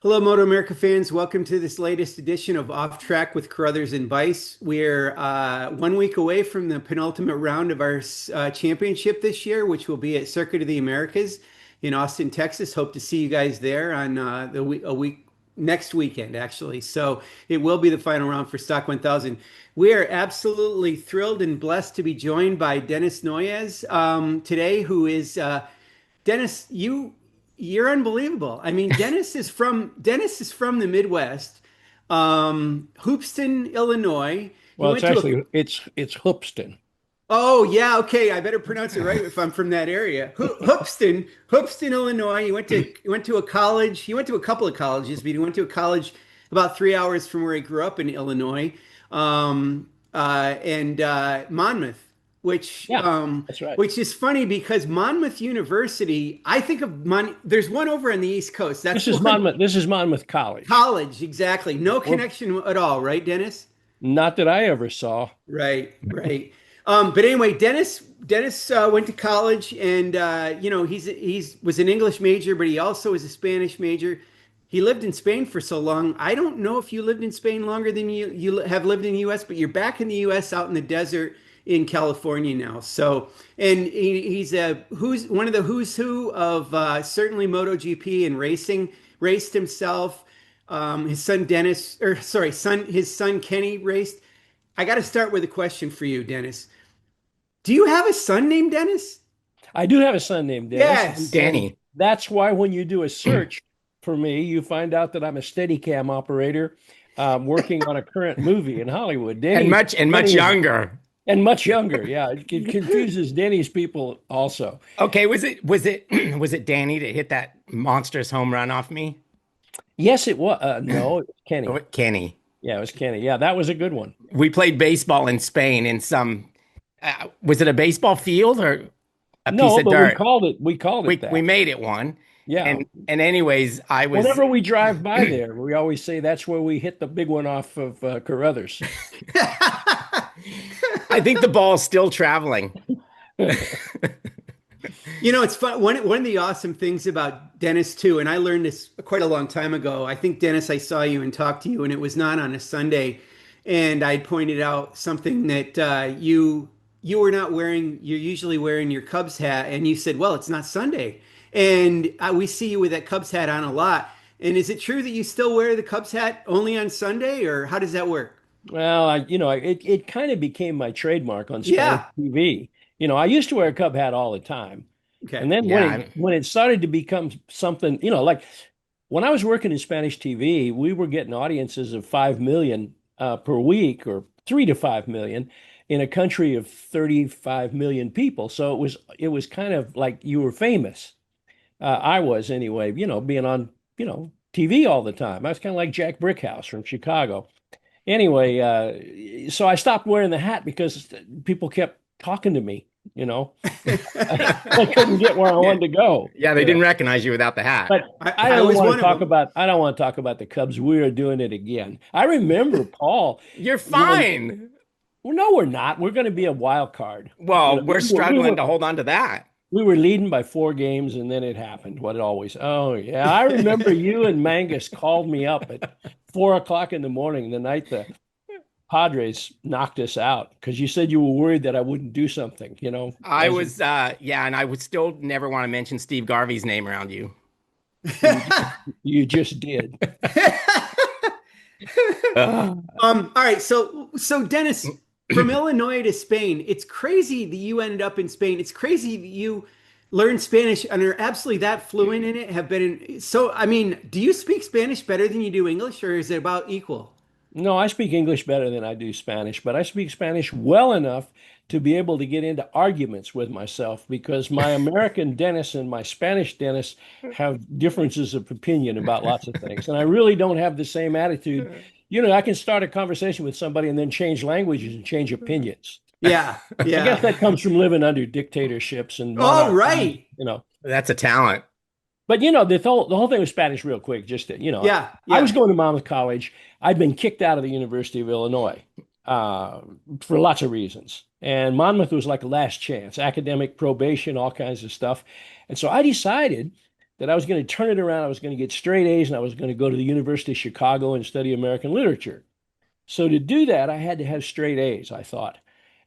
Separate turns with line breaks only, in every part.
Hello, MotoAmerica fans. Welcome to this latest edition of Off Track with Carruthers and Bice. We're 1 week away from the penultimate round of our championship this year, which will be at Circuit of the Americas in Austin, Texas. Hope to see you guys there on a week next weekend, actually. So it will be the final round for Stock 1000. We are absolutely thrilled and blessed to be joined by Dennis Noyes today, who is Dennis, you're unbelievable. I mean, Dennis is from the Midwest, Hoopeston, Illinois. He
Well,
went to a
it's Hoopston.
Oh yeah, okay. I better pronounce it right if I'm from that area. Hoopeston, Illinois. He went to a college. He went to a couple of colleges, but he went to a college about 3 hours from where he grew up in Illinois, and Monmouth, which
Yeah,
um,
that's right.
which is funny because Monmouth University. I think of There's one over on the East Coast. That's
This
the
is
one.
Monmouth. This is Monmouth College.
College, exactly. No
Well,
connection at all, right, Dennis?
not that I ever saw.
Right, right. But anyway, Dennis went to college, and he's was an English major, but he also was a Spanish major. He lived in Spain for so long. I don't know if you lived in Spain longer than you have lived in the U.S., but you're back in the U.S. out in the desert in California now. So, and he's a who's one of the who's who of certainly MotoGP and racing. Raced himself. His son Dennis, or sorry, his son Kenny raced. I got to start with a question for you, Dennis. Do you have a son named Dennis?
I do have a son named Dennis,
Yes.
and
Danny.
that's why when you do a search for me, you find out that I'm a Steadicam operator working on a current movie in Hollywood.
And much
Denny is
younger.
and much younger. Yeah, it confuses Denny's people also.
Okay, was it was it Danny that hit that monstrous home run off me?
Yes, it was. No, it was
Oh,
Kenny.
Kenny.
Yeah, it was Kenny. Yeah, that was a good one.
We played baseball in Spain in some was it a baseball field or a piece
No,
of
but
dirt?
we called it
We
that.
made it one.
Yeah.
And anyways, I was
Whenever we drive by there, we always say that's where we hit the big one off of Carruthers.
I think the ball's still traveling.
It's fun. One of the awesome things about Dennis too, and I learned this quite a long time ago. I think Dennis, I saw you and talked to you, and it was not on a Sunday, and I pointed out something that you were not wearing. You're usually wearing your Cubs hat, and you said, "Well, it's not Sunday," and we see you with that Cubs hat on a lot. And is it true that you still wear the Cubs hat only on Sunday, or how does that work?
Well, it kind of became my trademark on Spanish
Yeah.
TV. I used to wear a Cub hat all the time.
Okay.
And then when
Yeah.
it when it started to become something, like when I was working in Spanish TV, we were getting audiences of 5 million per week, or 3 to 5 million in a country of 35 million people. So it was kind of like you were famous. I was anyway, being on, TV all the time. I was kind of like Jack Brickhouse from Chicago. Anyway, so I stopped wearing the hat because people kept talking to me, you know. I couldn't get where I
Yeah.
wanted to go.
Yeah, they didn't recognize you without the hat.
But I
I
don't
was
want
one
to
of
talk
them.
about I don't want to talk about the Cubs. We are doing it again. I remember Paul,
You're
you know,
fine.
well, no, we're not. We're going to be a wild card.
Well, we're
We were, we
struggling
were
to hold on to that.
we were leading by 4 games, and then it happened. What it always. Oh yeah, I remember you and Mangus called me up at 4 o'clock in the morning the night the Padres knocked us out because you said you were worried that I wouldn't do something.
I
As
was yeah, and I would still never want to mention Steve Garvey's name around you.
you just did.
All right, so Dennis, from Illinois to Spain, it's crazy that you ended up in Spain. It's crazy that you learned Spanish and are absolutely that fluent in it. Have been I mean, do you speak Spanish better than you do English, or is it about equal?
No, I speak English better than I do Spanish, but I speak Spanish well enough to be able to get into arguments with myself because my American dentist and my Spanish dentist have differences of opinion about lots of things. And I really don't have the same attitude. I can start a conversation with somebody and then change languages and change opinions.
Yeah,
I guess
yeah.
that comes from living under dictatorships and
Oh,
monarchies,
right.
That's a talent.
But the whole thing was Spanish real quick. Just to,
Yeah,
I was
yeah.
going to Monmouth College. I'd been kicked out of the University of Illinois for lots of reasons, and Monmouth was like a last chance, academic probation, all kinds of stuff. And so I decided that I was going to turn it around. I was going to get straight A's, and I was going to go to the University of Chicago and study American literature. So to do that, I had to have straight A's, I thought.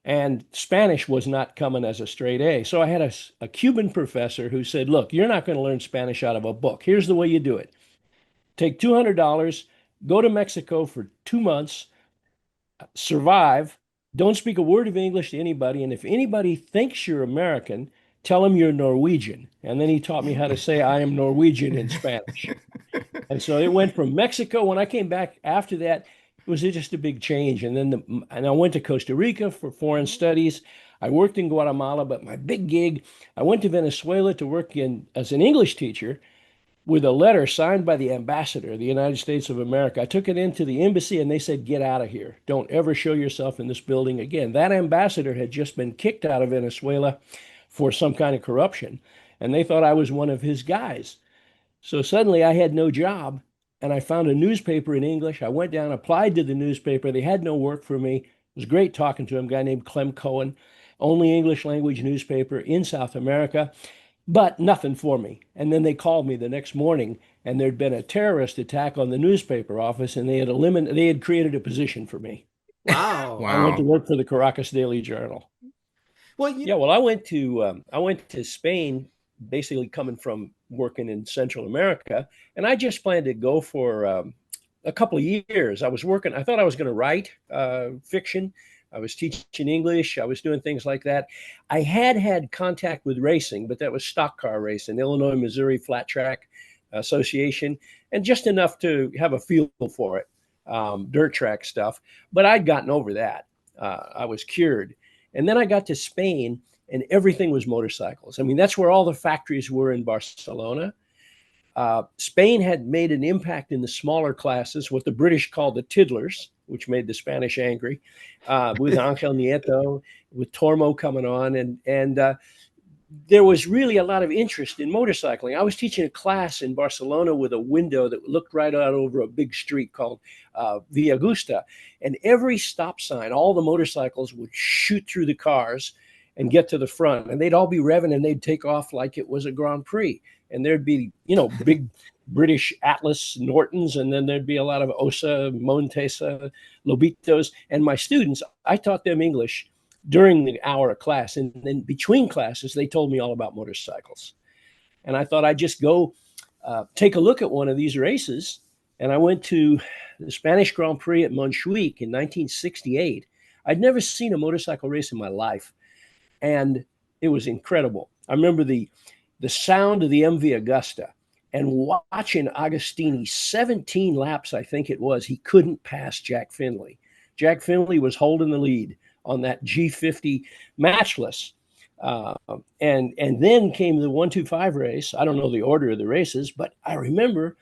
And Spanish was not coming as a straight A. So I had a Cuban professor who said, look, you're not going to learn Spanish out of a book. Here's the way you do it. Take $200, go to Mexico for 2 months, survive, don't speak a word of English to anybody. And if anybody thinks you're American, tell them you're Norwegian. And then he taught me how to say I am Norwegian in Spanish. And so it went from Mexico. When I came back after that, it was just a big change. And then I went to Costa Rica for foreign studies. I worked in Guatemala, but my big gig, I went to Venezuela to work as an English teacher with a letter signed by the ambassador of the United States of America. I took it into the embassy and they said, get out of here. Don't ever show yourself in this building again. That ambassador had just been kicked out of Venezuela for some kind of corruption, and they thought I was one of his guys. So suddenly I had no job, and I found a newspaper in English. I went down, applied to the newspaper. They had no work for me. It was great talking to him, a guy named Clem Cohen, only English language newspaper in South America, but nothing for me. And then they called me the next morning, and there'd been a terrorist attack on the newspaper office, and they had created a position for me.
Wow.
I went to work for the Caracas Daily Journal.
Well,
Well, I went to Spain, basically coming from working in Central America, and I just planned to go for a couple of years. I thought I was going to write fiction. I was teaching English. I was doing things like that. I had contact with racing, but that was stock car racing, Illinois, Missouri Flat Track Association, and just enough to have a feel for it, dirt track stuff. But I'd gotten over that. I was cured. And then I got to Spain, and everything was motorcycles. I mean, that's where all the factories were in Barcelona. Spain had made an impact in the smaller classes, what the British called the tiddlers, which made the Spanish angry, with Angel Nieto, with Tormo coming on. And there was really a lot of interest in motorcycling. I was teaching a class in Barcelona with a window that looked right out over a big street called Via Augusta. And every stop sign, all the motorcycles would shoot through the cars and get to the front. And they'd all be revving and they'd take off like it was a Grand Prix. And there'd be, big British Atlas Nortons, and then there'd be a lot of Osa, Montesa, Lobitos. And my students, I taught them English during the hour of class. And then between classes, they told me all about motorcycles. And I thought I'd just go take a look at one of these races. And I went to the Spanish Grand Prix at Montjuic in 1968. I'd never seen a motorcycle race in my life. And it was incredible. I remember the sound of the MV Augusta and watching Agostini 17 laps, I think it was. He couldn't pass Jack Finley. Jack Finley was holding the lead on that G50 matchless. And then came the 125 race. I don't know the order of the races, but I remember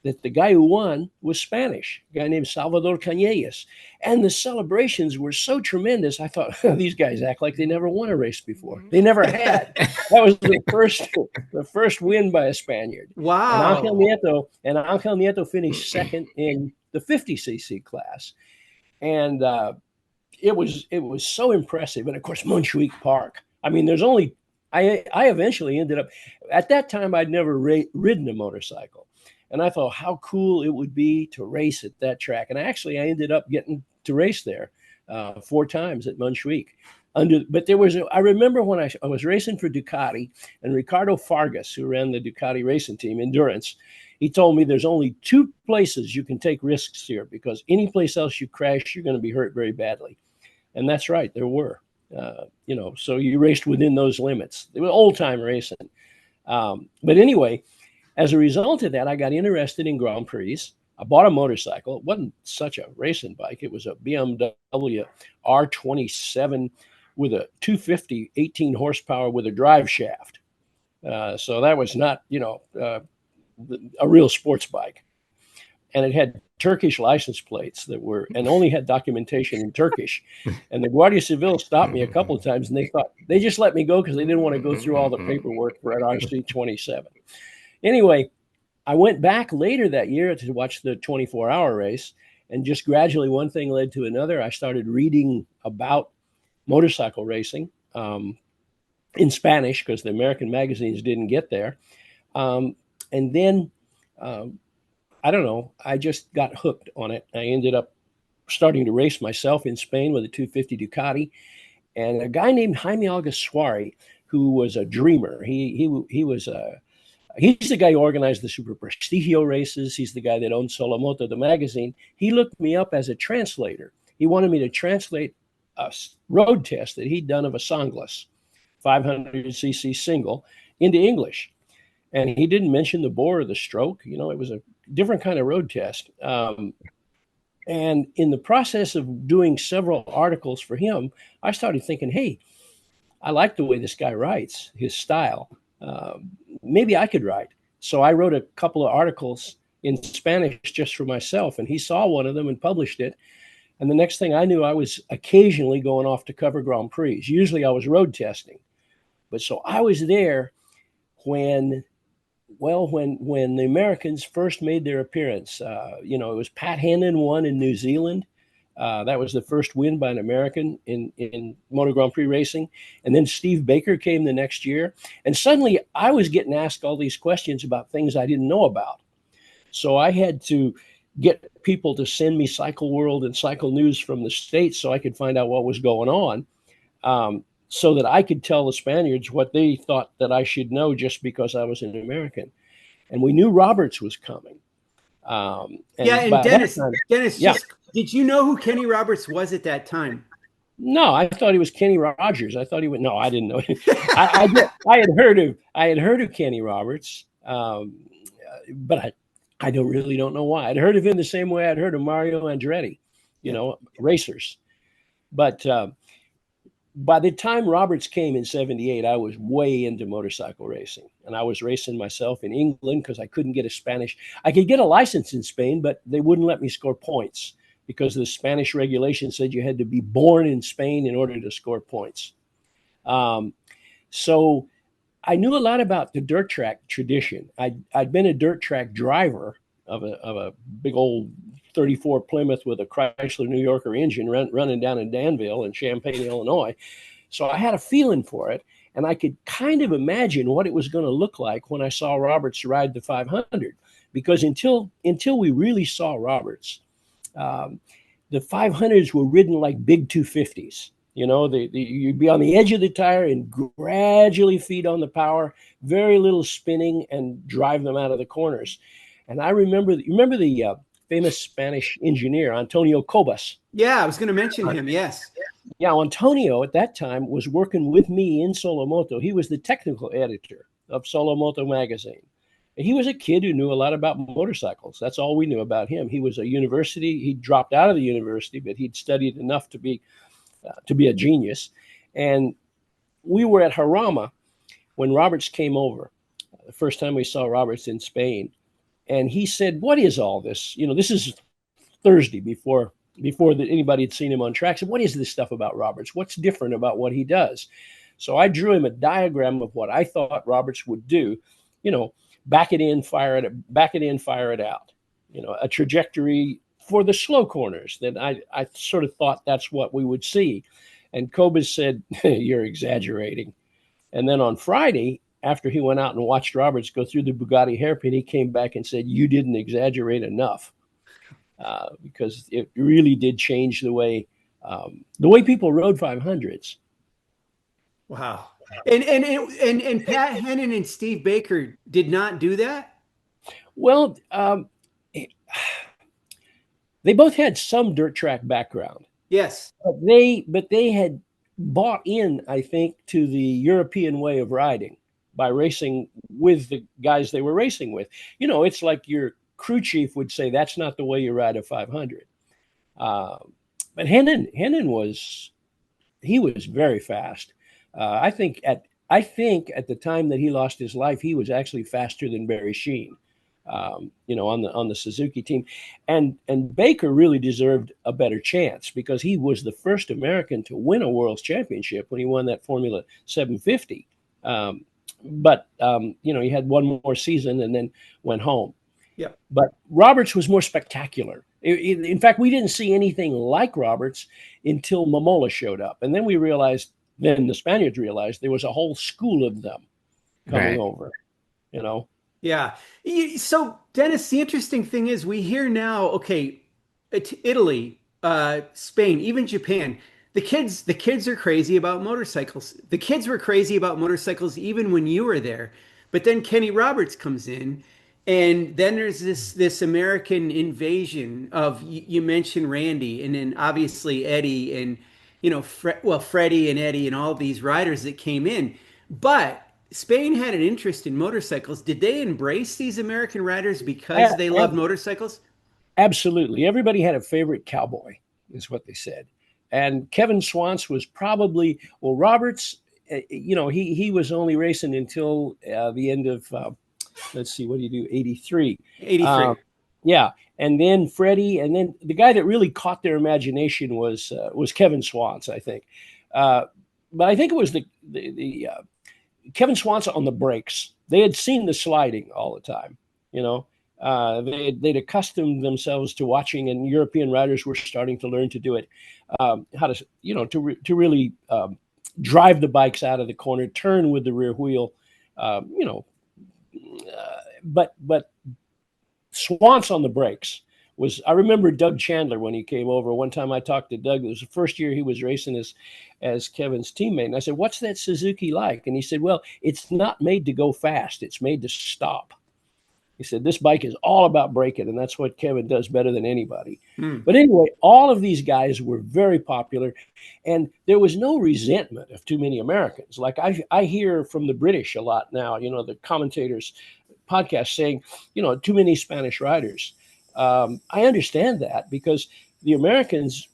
that the guy who won was Spanish, a guy named Salvador Cañellas. And the celebrations were so tremendous. I thought, these guys act like they never won a race before. They never had. That was the first win by a Spaniard.
Wow.
And Angel Nieto finished second in the 50cc class. And it was so impressive. And of course, Montjuic Park. I mean, I eventually ended up, at that time, I'd never ridden a motorcycle. And I thought how cool it would be to race at that track. And actually, I ended up getting to race there 4 times at Montjuic. But I remember when I was racing for Ducati, and Ricardo Fargas, who ran the Ducati racing team, Endurance, he told me there's only 2 places you can take risks here, because any place else you crash, you're going to be hurt very badly. And that's right, there were. So you raced within those limits. It was old-time racing. But anyway, as a result of that, I got interested in Grand Prix. I bought a motorcycle. It wasn't such a racing bike. It was a BMW R27 with a 250 18 horsepower with a drive shaft. So that was not, a real sports bike. And it had Turkish license plates and only had documentation in Turkish. And the Guardia Civil stopped me a couple of times, and they just let me go because they didn't want to go through all the paperwork for an RC27. Anyway, I went back later that year to watch the 24-hour race, and just gradually one thing led to another. I started reading about motorcycle racing in Spanish because the American magazines didn't get there. And then, I don't know, I just got hooked on it. I ended up starting to race myself in Spain with a 250 Ducati, and a guy named Jaime Alguersuari, who was a dreamer. He was a He's the guy who organized the Super Prestigio races. He's the guy that owned Solo Moto, the magazine. He looked me up as a translator. He wanted me to translate a road test that he'd done of a Sanglas 500cc single into English. And he didn't mention the bore or the stroke. You know, it was a different kind of road test. And in the process of doing several articles for him, I started thinking, hey, I like the way this guy writes, his style. Maybe I could write. So I wrote a couple of articles in Spanish just for myself, and he saw one of them and published it. And the next thing I knew, I was occasionally going off to cover Grand Prix. Usually I was road testing. But so I was there when the Americans first made their appearance. It was Pat Hendon won in New Zealand. That was the first win by an American in Moto Grand Prix racing. And then Steve Baker came the next year. And suddenly I was getting asked all these questions about things I didn't know about. So I had to get people to send me Cycle World and Cycle News from the States so I could find out what was going on, so that I could tell the Spaniards what they thought that I should know just because I was an American. And we knew Roberts was coming.
And Dennis,
yeah.
Did you know who Kenny Roberts was at that time?
No, I thought he was Kenny Rogers. I thought he would. No, I didn't know. I had heard of Kenny Roberts, but I don't know why. I'd heard of him the same way I'd heard of Mario Andretti, racers. But by the time Roberts came in '78, I was way into motorcycle racing, and I was racing myself in England because I couldn't get a Spanish. I could get a license in Spain, but they wouldn't let me score points because the Spanish regulation said you had to be born in Spain in order to score points. So I knew a lot about the dirt track tradition. I'd been a dirt track driver of a big old 34 Plymouth with a Chrysler New Yorker engine running down in Danville in Champaign, Illinois. So I had a feeling for it, and I could kind of imagine what it was going to look like when I saw Roberts ride the 500. Because until we really saw Roberts, the 500s were ridden like big 250s. You'd be on the edge of the tire and gradually feed on the power, very little spinning, and drive them out of the corners. And I remember the famous Spanish engineer, Antonio Cobas.
Yeah, I was going to mention him, yes.
Yeah, Antonio at that time was working with me in Solo Moto. He was the technical editor of Solo Moto magazine. And he was a kid who knew a lot about motorcycles. That's all we knew about him. He was a university. He dropped out of the university, but he'd studied enough to be a genius. And we were at Jarama when Roberts came over. The first time we saw Roberts in Spain. And he said, "What is all this? This is Thursday before anybody had seen him on track. Said, what is this stuff about Roberts? What's different about what he does?" So I drew him a diagram of what I thought Roberts would do. Back it in, fire it out. A trajectory for the slow corners that I sort of thought that's what we would see. And Cobas said, "You're exaggerating." And then on Friday, after he went out and watched Roberts go through the Bugatti hairpin, he came back and said, "You didn't exaggerate enough," because it really did change the way people rode 500s.
Wow. And Pat Hennon and Steve Baker did not do that?
Well, they both had some dirt track background.
Yes.
But they had bought in, I think, to the European way of riding by racing with the guys they were racing with. It's like your crew chief would say, "That's not the way you ride a 500." But Hennon was very fast. I think at the time that he lost his life, he was actually faster than Barry Sheen, on the Suzuki team. And Baker really deserved a better chance because he was the first American to win a World Championship when he won that Formula 750. But he had one more season and then went home.
Yeah.
But Roberts was more spectacular. In fact, we didn't see anything like Roberts until Momola showed up. And then the Spaniards realized there was a whole school of them coming over,
Yeah. So, Dennis, the interesting thing is we hear now, okay, Italy, Spain, even Japan. The kids are crazy about motorcycles. The kids were crazy about motorcycles even when you were there. But then Kenny Roberts comes in, and then there's this American invasion of you mentioned Randy, and then obviously Eddie, and Freddie and Eddie and all these riders that came in. But Spain had an interest in motorcycles. Did they embrace these American riders because
A-
they loved
ab-
motorcycles?
Absolutely. Everybody had a favorite cowboy, is what they said. And Kevin Swantz was probably, well, Roberts, he was only racing until the end of, let's see, what do you do, 83. Um,
83.
yeah. And then Freddie, and then the guy that really caught their imagination was Kevin Swantz, I think. Uh, but I think it was the Kevin Swanson on the brakes. They had seen the sliding all the time. You know, they'd accustomed themselves to watching, and European riders were starting to learn to do it. How to, to really drive the bikes out of the corner, turn with the rear wheel. Um, you know, but Swans on the brakes was. I remember Doug Chandler when he came over. One time I talked to Doug. It was the first year he was racing as Kevin's teammate, and I said, "What's that Suzuki like?" And he said, "Well, it's not made to go fast. It's made to stop." He said, "This bike is all about braking, and that's what Kevin does better than anybody."
Hmm.
But anyway, all of these guys were very popular, and there was no resentment of too many Americans. Like I hear from the British a lot now, the commentators podcast saying, too many Spanish riders. I understand that because the Americans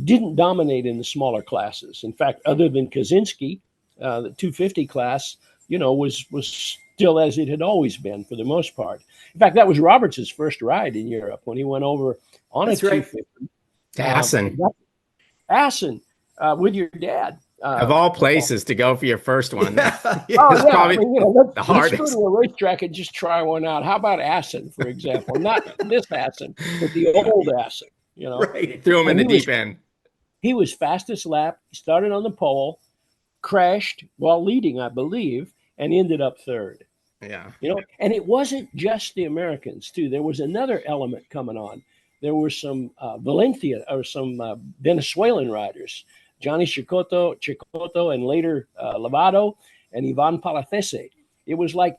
didn't dominate in the smaller classes. In fact, other than Kaczynski, the 250 class, was still as it had always been for the most part. In fact, that was Roberts's first ride in Europe when he went over on a
That's right.
250.
To Assen,
Assen with your dad.
of all places to go for your first one.
Yeah,
Oh
That's
yeah,
probably
let's,
the
let's go
hardest.
to a racetrack and just try one out. How about Assen, for example? Not this Assen, but the old Assen.
right.
Threw him in
And
the deep end.
he was fastest lap. He started on the pole, crashed while leading, I believe, and ended up third.
Yeah.
And it wasn't just the Americans too. There was another element coming on. There were some Valencia or some Venezuelan riders, Johnny Chicoto, and later Lavado and Ivan Palacese. It was like,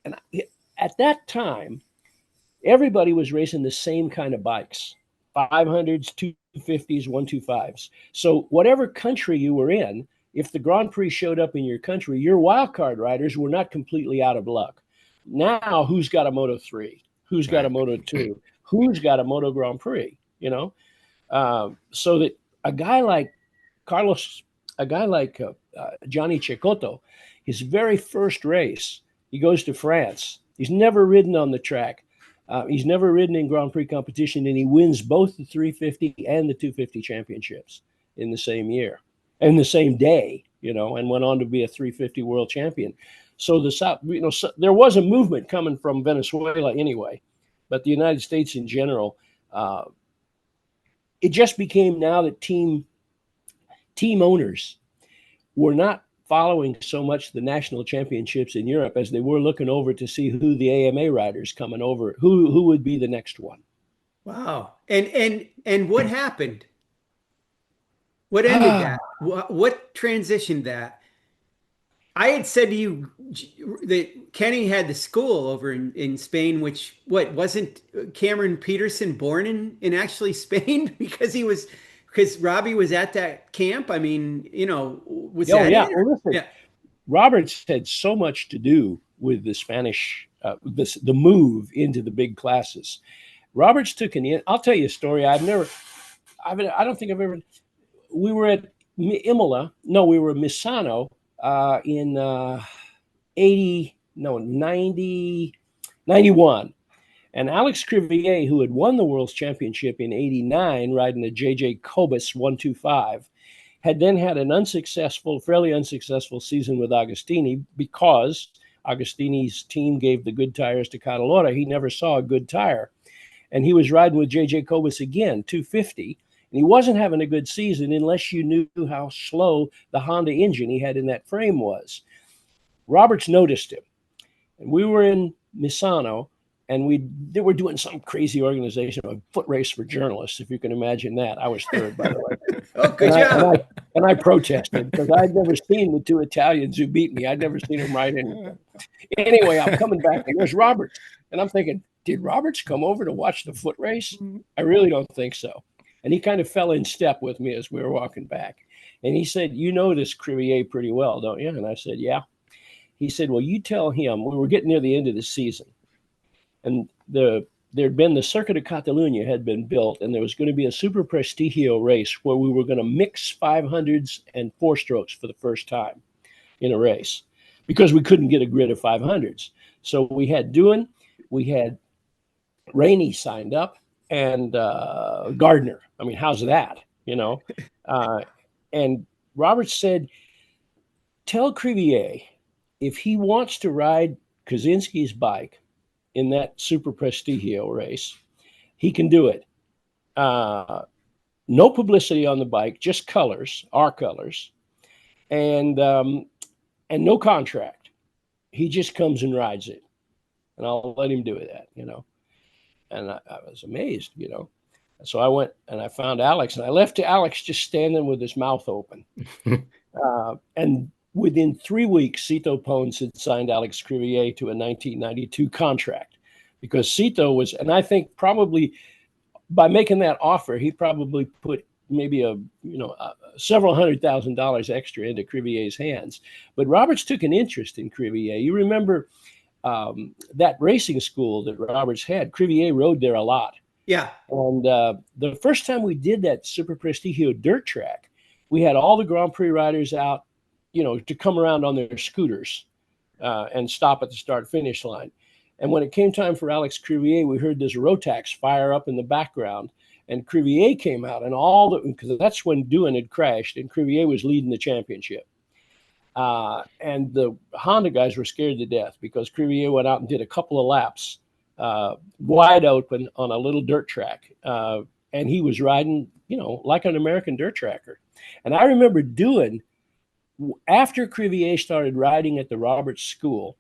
and at that time, everybody was racing the same kind of bikes, 500s, 250s, 125s. So whatever country you were in, if the Grand Prix showed up in your country, your wild card riders were not completely out of luck. Now, who's got a Moto 3? Who's got a
Right.
Moto 2? Who's got a Moto Grand Prix? So that a guy like Carlos, a guy like Johnny Cecotto, his very first race, he goes to France. He's never ridden on the track. He's never ridden in Grand Prix competition, and he wins both the 350 and the 250 championships in the same year, in the same day, and went on to be a 350 world champion. So the South, there was a movement coming from Venezuela anyway, but the United States in general, it just became now that team owners were not following so much the national championships in Europe as they were looking over to see who the AMA riders coming over, who would be the next one.
Wow. And what happened? What ended that? What transitioned that? I had said to you that Kenny had the school over in Spain, which what wasn't Cameron Peterson born in actually Spain because Robbie was at that camp. I mean, was
Oh
that
yeah,
it?
well, listen,
Yeah.
Roberts had so much to do with the Spanish, the move into the big classes. Roberts took I'll tell you a story. I don't think I've ever. We were at Imola. No, we were at Misano in 80, no, 90, 91. And Alex Crivier, who had won the World's Championship in 89, riding a JJ Cobus 125, had then had an fairly unsuccessful season with Agostini because Agostini's team gave the good tires to Catalora. He never saw a good tire. And he was riding with JJ Cobus again, 250. And he wasn't having a good season unless you knew how slow the Honda engine he had in that frame was. Roberts noticed him. And we were in Misano, and they were doing some crazy organization of a foot race for journalists, if you can imagine that. I was third, by the way.
Oh, good job.
And I protested because I'd never seen the two Italians who beat me. I'd never seen them ride anything. Anyway, I'm coming back, and there's Roberts. And I'm thinking, did Roberts come over to watch the foot race? I really don't think so. And he kind of fell in step with me as we were walking back. And he said, you know this Crivier pretty well, don't you? And I said, yeah. He said, well, you tell him, we were getting near the end of the season. And there'd been the Circuit of Catalunya had been built, and there was going to be a Super Prestigio race where we were going to mix 500s and four strokes for the first time in a race because we couldn't get a grid of 500s. So we had Doohan, we had Rainey signed up, and Gardner. I mean, how's that? You know? And Roberts said, tell Crivier if he wants to ride Kaczynski's bike in that Super Prestigio race, he can do it. No publicity on the bike, just colors, our colors, and no contract. He just comes and rides it, and I'll let him do that, you know. And I was amazed, you know. So I went and I found Alex, and I left Alex just standing with his mouth open. And within 3 weeks, Cito Pons had signed Alex Crivier to a 1992 contract because Cito was, and I think probably by making that offer, he probably put maybe several $100,000 extra into Crivier's hands. But Roberts took an interest in Crivier. You remember that racing school that Roberts had, Crivier rode there a lot.
Yeah.
And the first time we did that Super Prestigio dirt track, we had all the Grand Prix riders out, you know, to come around on their scooters and stop at the start-finish line. And when it came time for Alex Crivier, we heard this Rotax fire up in the background, and Crivier came out, and because that's when Doohan had crashed, and Crivier was leading the championship. And the Honda guys were scared to death because Crivier went out and did a couple of laps wide open on a little dirt track. And he was riding, you know, like an American dirt tracker. And I remember Doohan, after Crivier started riding at the Roberts School,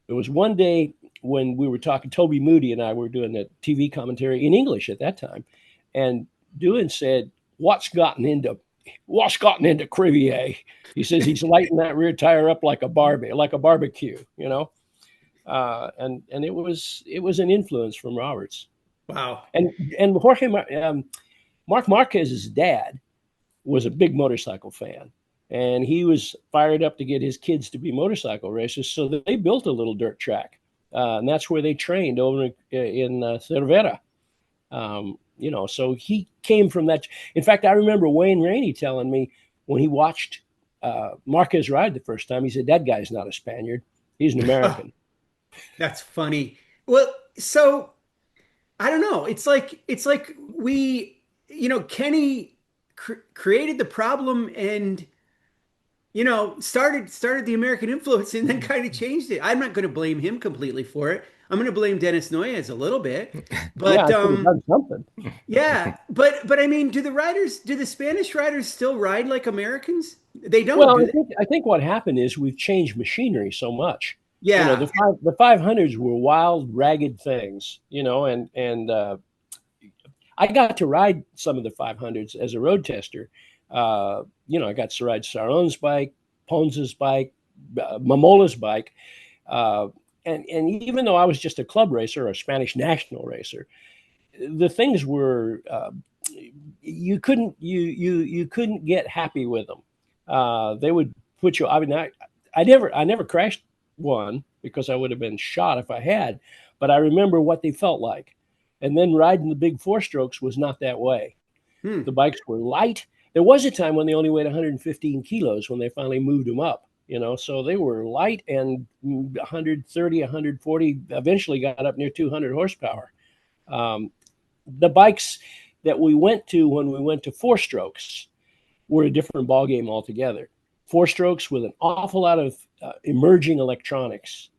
there was one day when we were talking, Toby Moody and I were doing the TV commentary in English at that time. And Doohan said, what's gotten into Crivier? He says he's lighting that rear tire up like a barbecue, you know? And it was an influence from Roberts.
Wow.
And Mark Marquez's dad was a big motorcycle fan. And he was fired up to get his kids to be motorcycle racers. So they built a little dirt track. And that's where they trained over in Cervera. You know, so he came from that. In fact, I remember Wayne Rainey telling me when he watched Marquez ride the first time, he said, that guy's not a Spaniard. He's an American.
That's funny. Well, so I don't know. It's like we, you know, Kenny created the problem and, you know, started the American influence and then kind of changed it. I'm not going to blame him completely for it. I'm going to blame Dennis Noyes a little bit, but
yeah, done something.
Yeah, but I mean, do the Spanish riders still ride like Americans? They don't.
Well,
Do they?
I think what happened is we've changed machinery so much.
Yeah,
You know, the 500s were wild, ragged things, you know, and I got to ride some of the 500s as a road tester. You know, I got to ride Saron's bike, Pons's bike, Mamola's bike. And even though I was just a club racer or a Spanish national racer, the things were, you couldn't get happy with them. They would put you, I mean, I never crashed one because I would have been shot if I had, but I remember what they felt like. And then riding the big four strokes was not that way. The bikes were light. There was a time when they only weighed 115 kilos when they finally moved them up, you know, so they were light and 130, 140, eventually got up near 200 horsepower. The bikes that we went to when we went to four strokes were a different ballgame altogether. Four strokes with an awful lot of emerging electronics.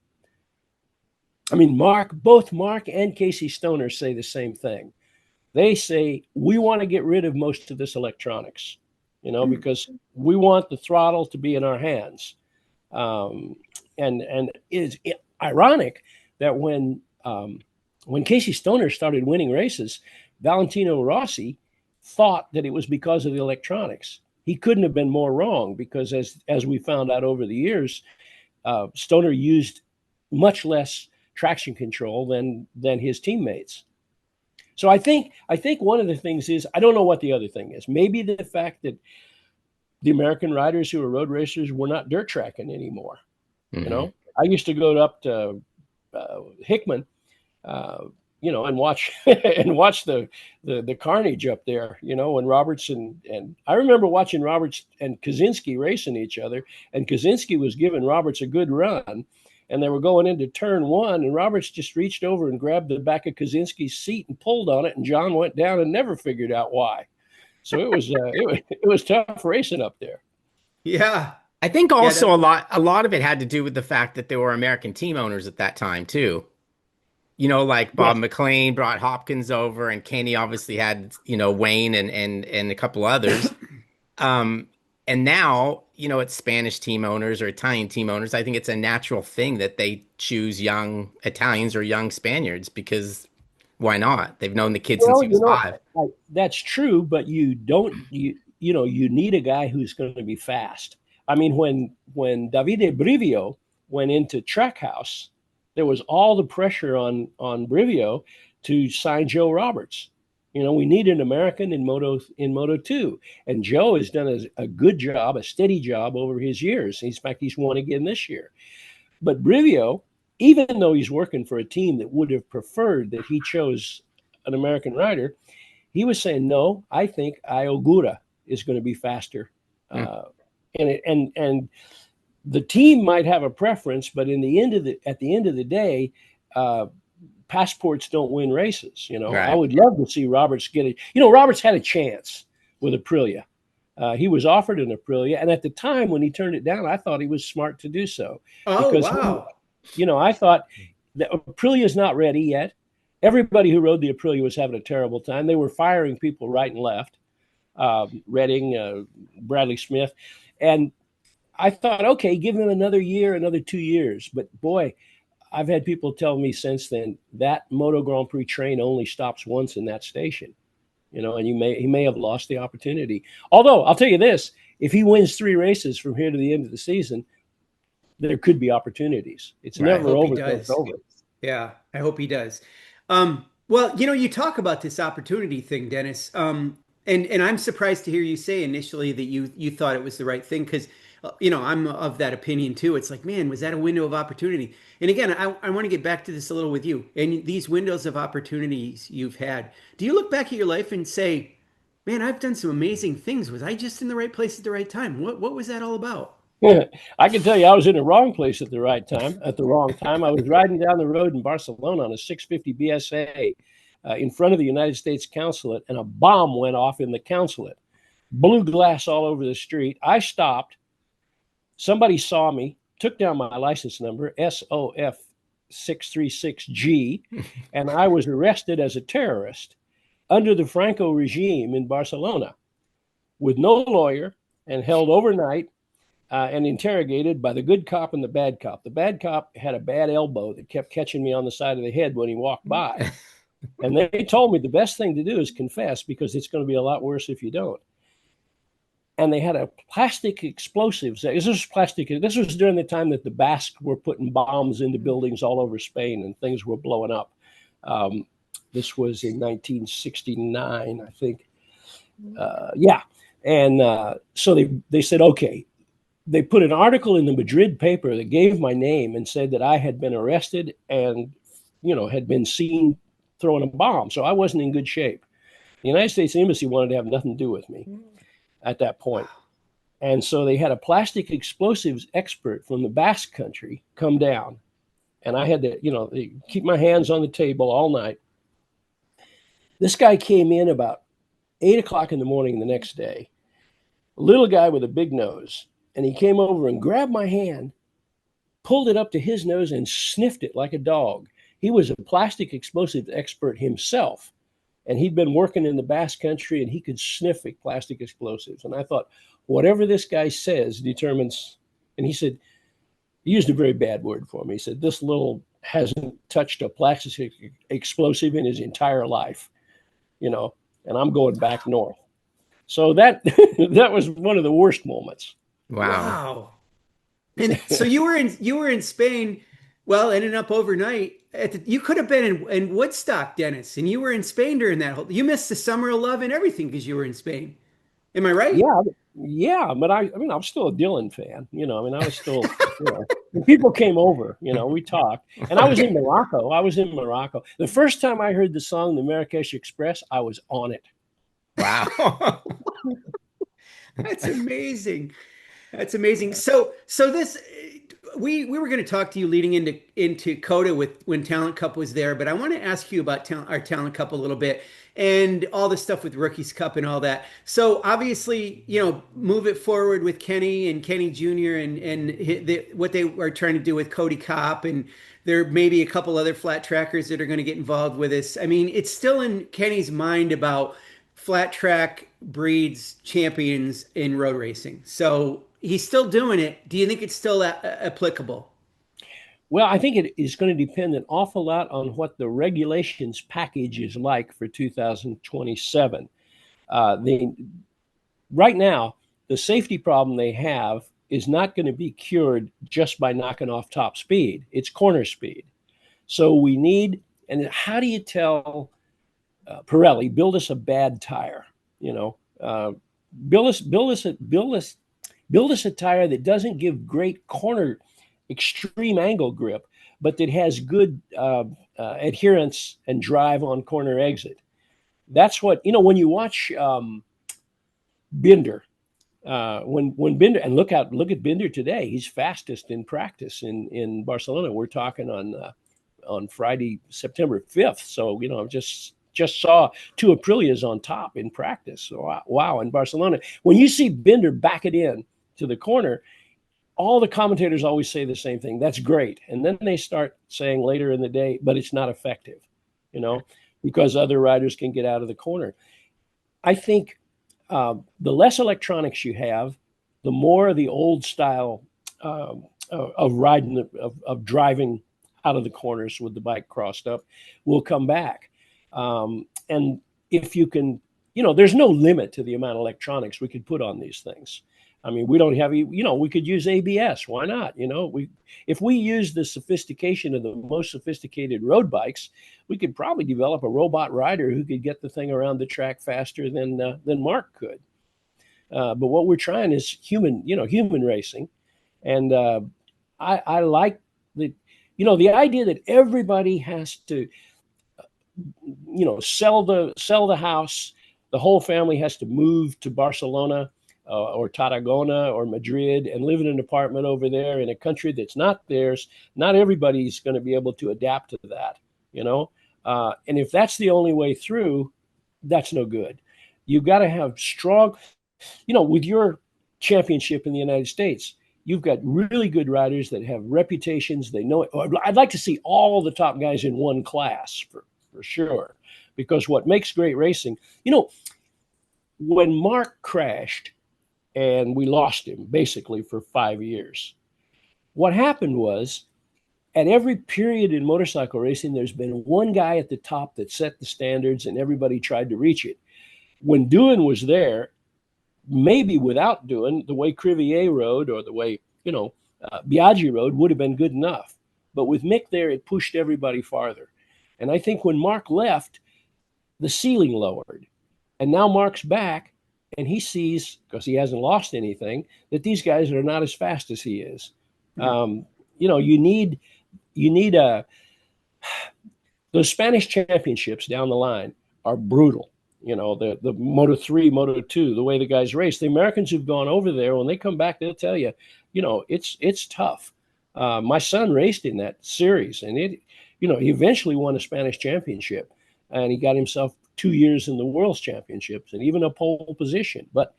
I mean, both Mark and Casey Stoner say the same thing. They say, we want to get rid of most of this electronics, you know, because we want the throttle to be in our hands. And it's ironic that when Casey Stoner started winning races, Valentino Rossi thought that it was because of the electronics. He couldn't have been more wrong, because as we found out over the years, Stoner used much less traction control than his teammates. So I think one of the things is, I don't know what the other thing is. Maybe the fact that the American riders who are road racers were not dirt tracking anymore.
Mm-hmm.
You know, I used to go up to Hickman, and watch the carnage up there. You know, when Roberts and I remember watching Roberts and Kaczynski racing each other, and Kaczynski was giving Roberts a good run, and they were going into turn one, and Roberts just reached over and grabbed the back of Kaczynski's seat and pulled on it, and John went down and never figured out why. So it was tough racing up there.
Yeah.
I think also a lot of it had to do with the fact that there were American team owners at that time too. You know, like Bob McLean brought Hopkins over, and Kenny obviously had, Wayne and a couple others. And now, it's Spanish team owners or Italian team owners. I think it's a natural thing that they choose young Italians or young Spaniards, because why not? They've known the kid since he was 5.
That's true, but you need a guy who's going to be fast. I mean, when Davide Brivio went into Trackhouse, there was all the pressure on Brivio to sign Joe Roberts. We need an American in Moto 2, and Joe has done a good job, a steady job over his years. In fact, he's won again this year. But Brivio, even though he's working for a team that would have preferred that he chose an American rider, he was saying, no, I think Iogura is going to be faster. And the team might have a preference, but at the end of the day, passports don't win races.
Right.
I would love to see Roberts get it. Roberts had a chance with Aprilia. He was offered an Aprilia, and at the time when he turned it down, I thought he was smart to do so.
Oh, wow.
I thought that Aprilia is not ready yet. Everybody who rode the Aprilia was having a terrible time. They were firing people right and left. Redding, Bradley Smith. And I thought, okay, give them another year, another 2 years. But boy, I've had people tell me since then that Moto Grand Prix train only stops once in that station, and he may have lost the opportunity. Although I'll tell you this, if he wins 3 races from here to the end of the season, there could be opportunities. It's never over. It's over.
Yeah, I hope he does. Well, you talk about this opportunity thing, Dennis. And I'm surprised to hear you say initially that you thought it was the right thing, because I'm of that opinion too. It's like, man, was that a window of opportunity? And again, I want to get back to this a little with you and these windows of opportunities you've had. Do you look back at your life and say, man, I've done some amazing things. Was I just in the right place at the right time? What was that all about?
I can tell you I was in the wrong place at the right time, at the wrong time. I was riding down the road in Barcelona on a 650 BSA in front of the United States consulate, and a bomb went off in the consulate. Blew glass all over the street. I stopped. Somebody saw me, took down my license number, SOF 636G, and I was arrested as a terrorist under the Franco regime in Barcelona with no lawyer, and held overnight and interrogated by the good cop and the bad cop. The bad cop had a bad elbow that kept catching me on the side of the head when he walked by. And they told me the best thing to do is confess, because it's going to be a lot worse if you don't. And they had a plastic explosives. This was during the time that the Basques were putting bombs into buildings all over Spain, and things were blowing up. This was in 1969, I think. And so they said, okay. They put an article in the Madrid paper that gave my name and said that I had been arrested and, had been seen throwing a bomb. So I wasn't in good shape. The United States Embassy wanted to have nothing to do with me at that point. And so they had a plastic explosives expert from the Basque country come down. And I had to, keep my hands on the table all night. This guy came in about 8 o'clock in the morning the next day, a little guy with a big nose. And he came over and grabbed my hand, pulled it up to his nose, and sniffed it like a dog. He was a plastic explosives expert himself. And he'd been working in the Basque country, and he could sniff plastic explosives. And I thought, whatever this guy says determines. And he said, he used a very bad word for me. He said, this little hasn't touched a plastic explosive in his entire life, you know, and I'm going back north. So that that was one of the worst moments.
Wow.
Wow. And so you were in Spain, well, ended up overnight. You could have been in Woodstock, Dennis, and you were in Spain during that whole. You missed the Summer of Love and everything because you were in Spain. Am I right?
Yeah, yeah, but I mean, I'm still a Dylan fan. You know, I mean, I was still, you know, when people came over, you know, we talked, and I was in
Okay.
Morocco. I was in Morocco. The first time I heard the song, the Marrakesh Express, I was on it.
Wow.
That's amazing. That's amazing. So this we were going to talk to you leading into Coda with when Talent Cup was there, but I want to ask you about our Talent Cup a little bit and all the stuff with Rookies Cup and all that. So obviously, you know, move it forward with Kenny and Kenny Jr. and what they are trying to do with Cody Kopp, and there may be a couple other flat trackers that are going to get involved with this. I mean, it's still in Kenny's mind about flat track breeds champions in road racing. So he's still doing it. Do you think it's still applicable?
Well, I think it is going to depend an awful lot on what the regulations package is like for 2027. The right now, the safety problem they have is not going to be cured just by knocking off top speed. It's corner speed. So we need, and how do you tell Pirelli, build us a bad tire? You know, build us a tire that doesn't give great corner extreme angle grip, but that has good adherence and drive on corner exit. That's what, you know, when you watch Binder, when Binder, and look at Binder today, he's fastest in practice in Barcelona. We're talking on Friday, September 5th. So, you know, just saw two Aprilias on top in practice. So, wow, in Barcelona. When you see Binder back it in to the corner, all the commentators always say the same thing. That's great. And then they start saying later in the day, but it's not effective, you know, because other riders can get out of the corner. I think the less electronics you have, the more the old style of riding, driving out of the corners with the bike crossed up will come back. And if you can, you know, there's no limit to the amount of electronics we could put on these things. I mean, we don't have, you know, we could use ABS. Why not? You know, if we use the sophistication of the most sophisticated road bikes, we could probably develop a robot rider who could get the thing around the track faster than Mark could. But what we're trying is human racing, and I like you know, the idea that everybody has to, you know, sell the house, the whole family has to move to Barcelona or Tarragona or Madrid and live in an apartment over there in a country that's not theirs. Not everybody's going to be able to adapt to that, you know. And if that's the only way through, that's no good. You've got to have strong, you know, with your championship in the United States, you've got really good riders that have reputations. They know it. I'd like to see all the top guys in one class for sure, because what makes great racing, you know, when Mark crashed and we lost him basically for 5 years, what happened was at every period in motorcycle racing, there's been one guy at the top that set the standards and everybody tried to reach it. When Doohan was there, maybe without Doohan, the way Crivier rode or the way, you know, Biaggi rode would have been good enough. But with Mick there, it pushed everybody farther. And I think when Mark left, the ceiling lowered. And now Mark's back, and he sees, because he hasn't lost anything, that these guys are not as fast as he is. You know, you need those Spanish championships down the line are brutal. You know, the Moto 3, Moto 2, the way the guys race. The Americans who've gone over there, when they come back, they'll tell you, you know, it's tough. My son raced in that series, and you know, he eventually won a Spanish championship, and he got himself 2 years in the World's Championships and even a pole position. But,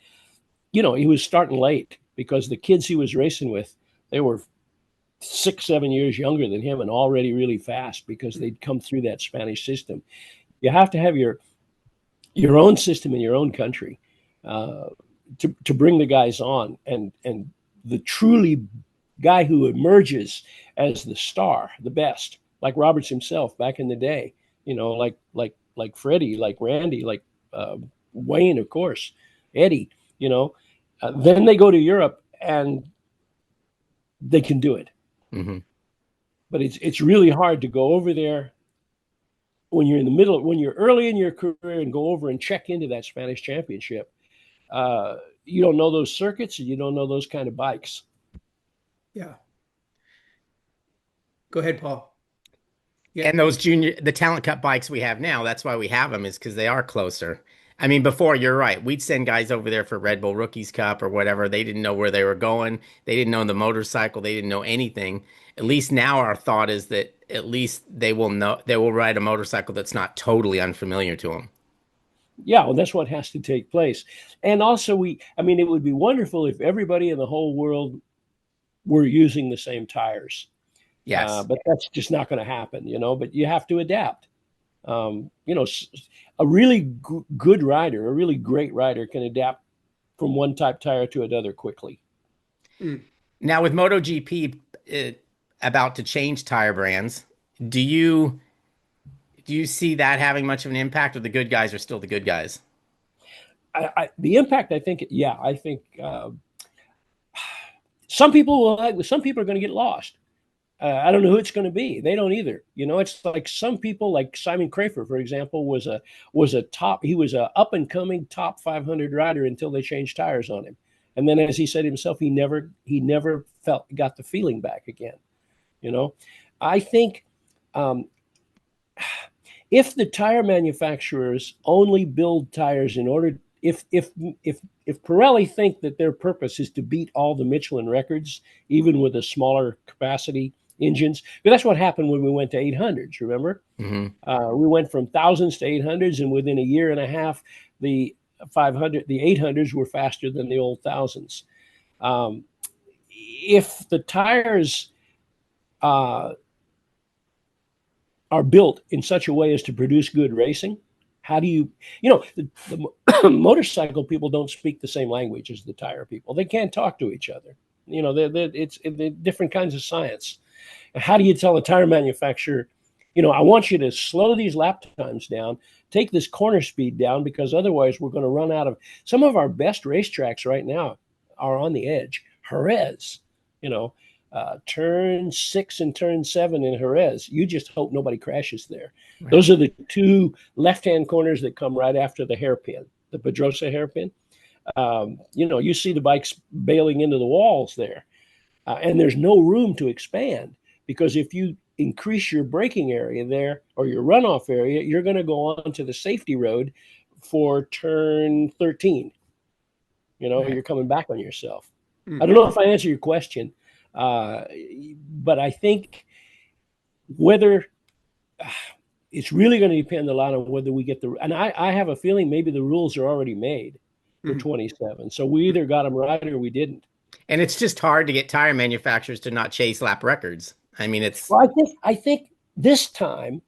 you know, he was starting late because the kids he was racing with, they were 6-7 years younger than him and already really fast because they'd come through that Spanish system. You have to have your own system in your own country to bring the guys on, and the truly guy who emerges as the star, the best, like Roberts himself back in the day, like Freddie, like Randy, like Wayne, of course, Eddie, then they go to Europe and they can do it.
Mm-hmm.
But it's really hard to go over there when you're in the middle, when you're early in your career and go over and check into that Spanish championship. You don't know those circuits and you don't know those kind of bikes.
Yeah. Go ahead, Paul. Yeah.
And the Talent Cup bikes we have now, that's why we have them, is because they are closer. I mean, before, you're right. We'd send guys over there for Red Bull Rookies Cup or whatever. They didn't know where they were going. They didn't know the motorcycle. They didn't know anything. At least now our thought is that at least they will ride a motorcycle that's not totally unfamiliar to them.
Yeah, well, that's what has to take place. And also, it would be wonderful if everybody in the whole world were using the same tires.
Yes.
But that's just not going to happen, but you have to adapt. A really good rider, a really great rider can adapt from one type tire to another quickly.
Now with MotoGP about to change tire brands, do you see that having much of an impact, or the good guys are still the good guys?
The impact, I think, some people are going to get lost. I don't know who it's going to be. They don't either. It's like some people, like Simon Crafer, for example, was a up and coming top 500 rider until they changed tires on him. And then, as he said himself, he never got the feeling back again. I think if the tire manufacturers only build tires in order, if Pirelli think that their purpose is to beat all the Michelin records, even with a smaller capacity engines, but that's what happened when we went to 800s. Remember, we went from thousands to 800s, and within a year and a half, the 800s were faster than the old thousands. If the tires are built in such a way as to produce good racing, how do the motorcycle people don't speak the same language as the tire people. They can't talk to each other. It's different kinds of science. How do you tell a tire manufacturer, I want you to slow these lap times down, take this corner speed down, because otherwise we're going to run out of some of our best racetracks right now are on the edge. Jerez, turn 6 and turn 7 in Jerez. You just hope nobody crashes there. Right. Those are the two left-hand corners that come right after the hairpin, the Pedrosa hairpin. You see the bikes bailing into the walls there, and there's no room to expand, because if you increase your braking area there or your runoff area, you're going to go on to the safety road for turn 13. Right. You're coming back on yourself. I don't know if I answer your question, but I think whether it's really going to depend a lot on whether we get and I have a feeling maybe the rules are already made for 27. So we either got them right or we didn't.
And it's just hard to get tire manufacturers to not chase lap records. I mean,
I think this time,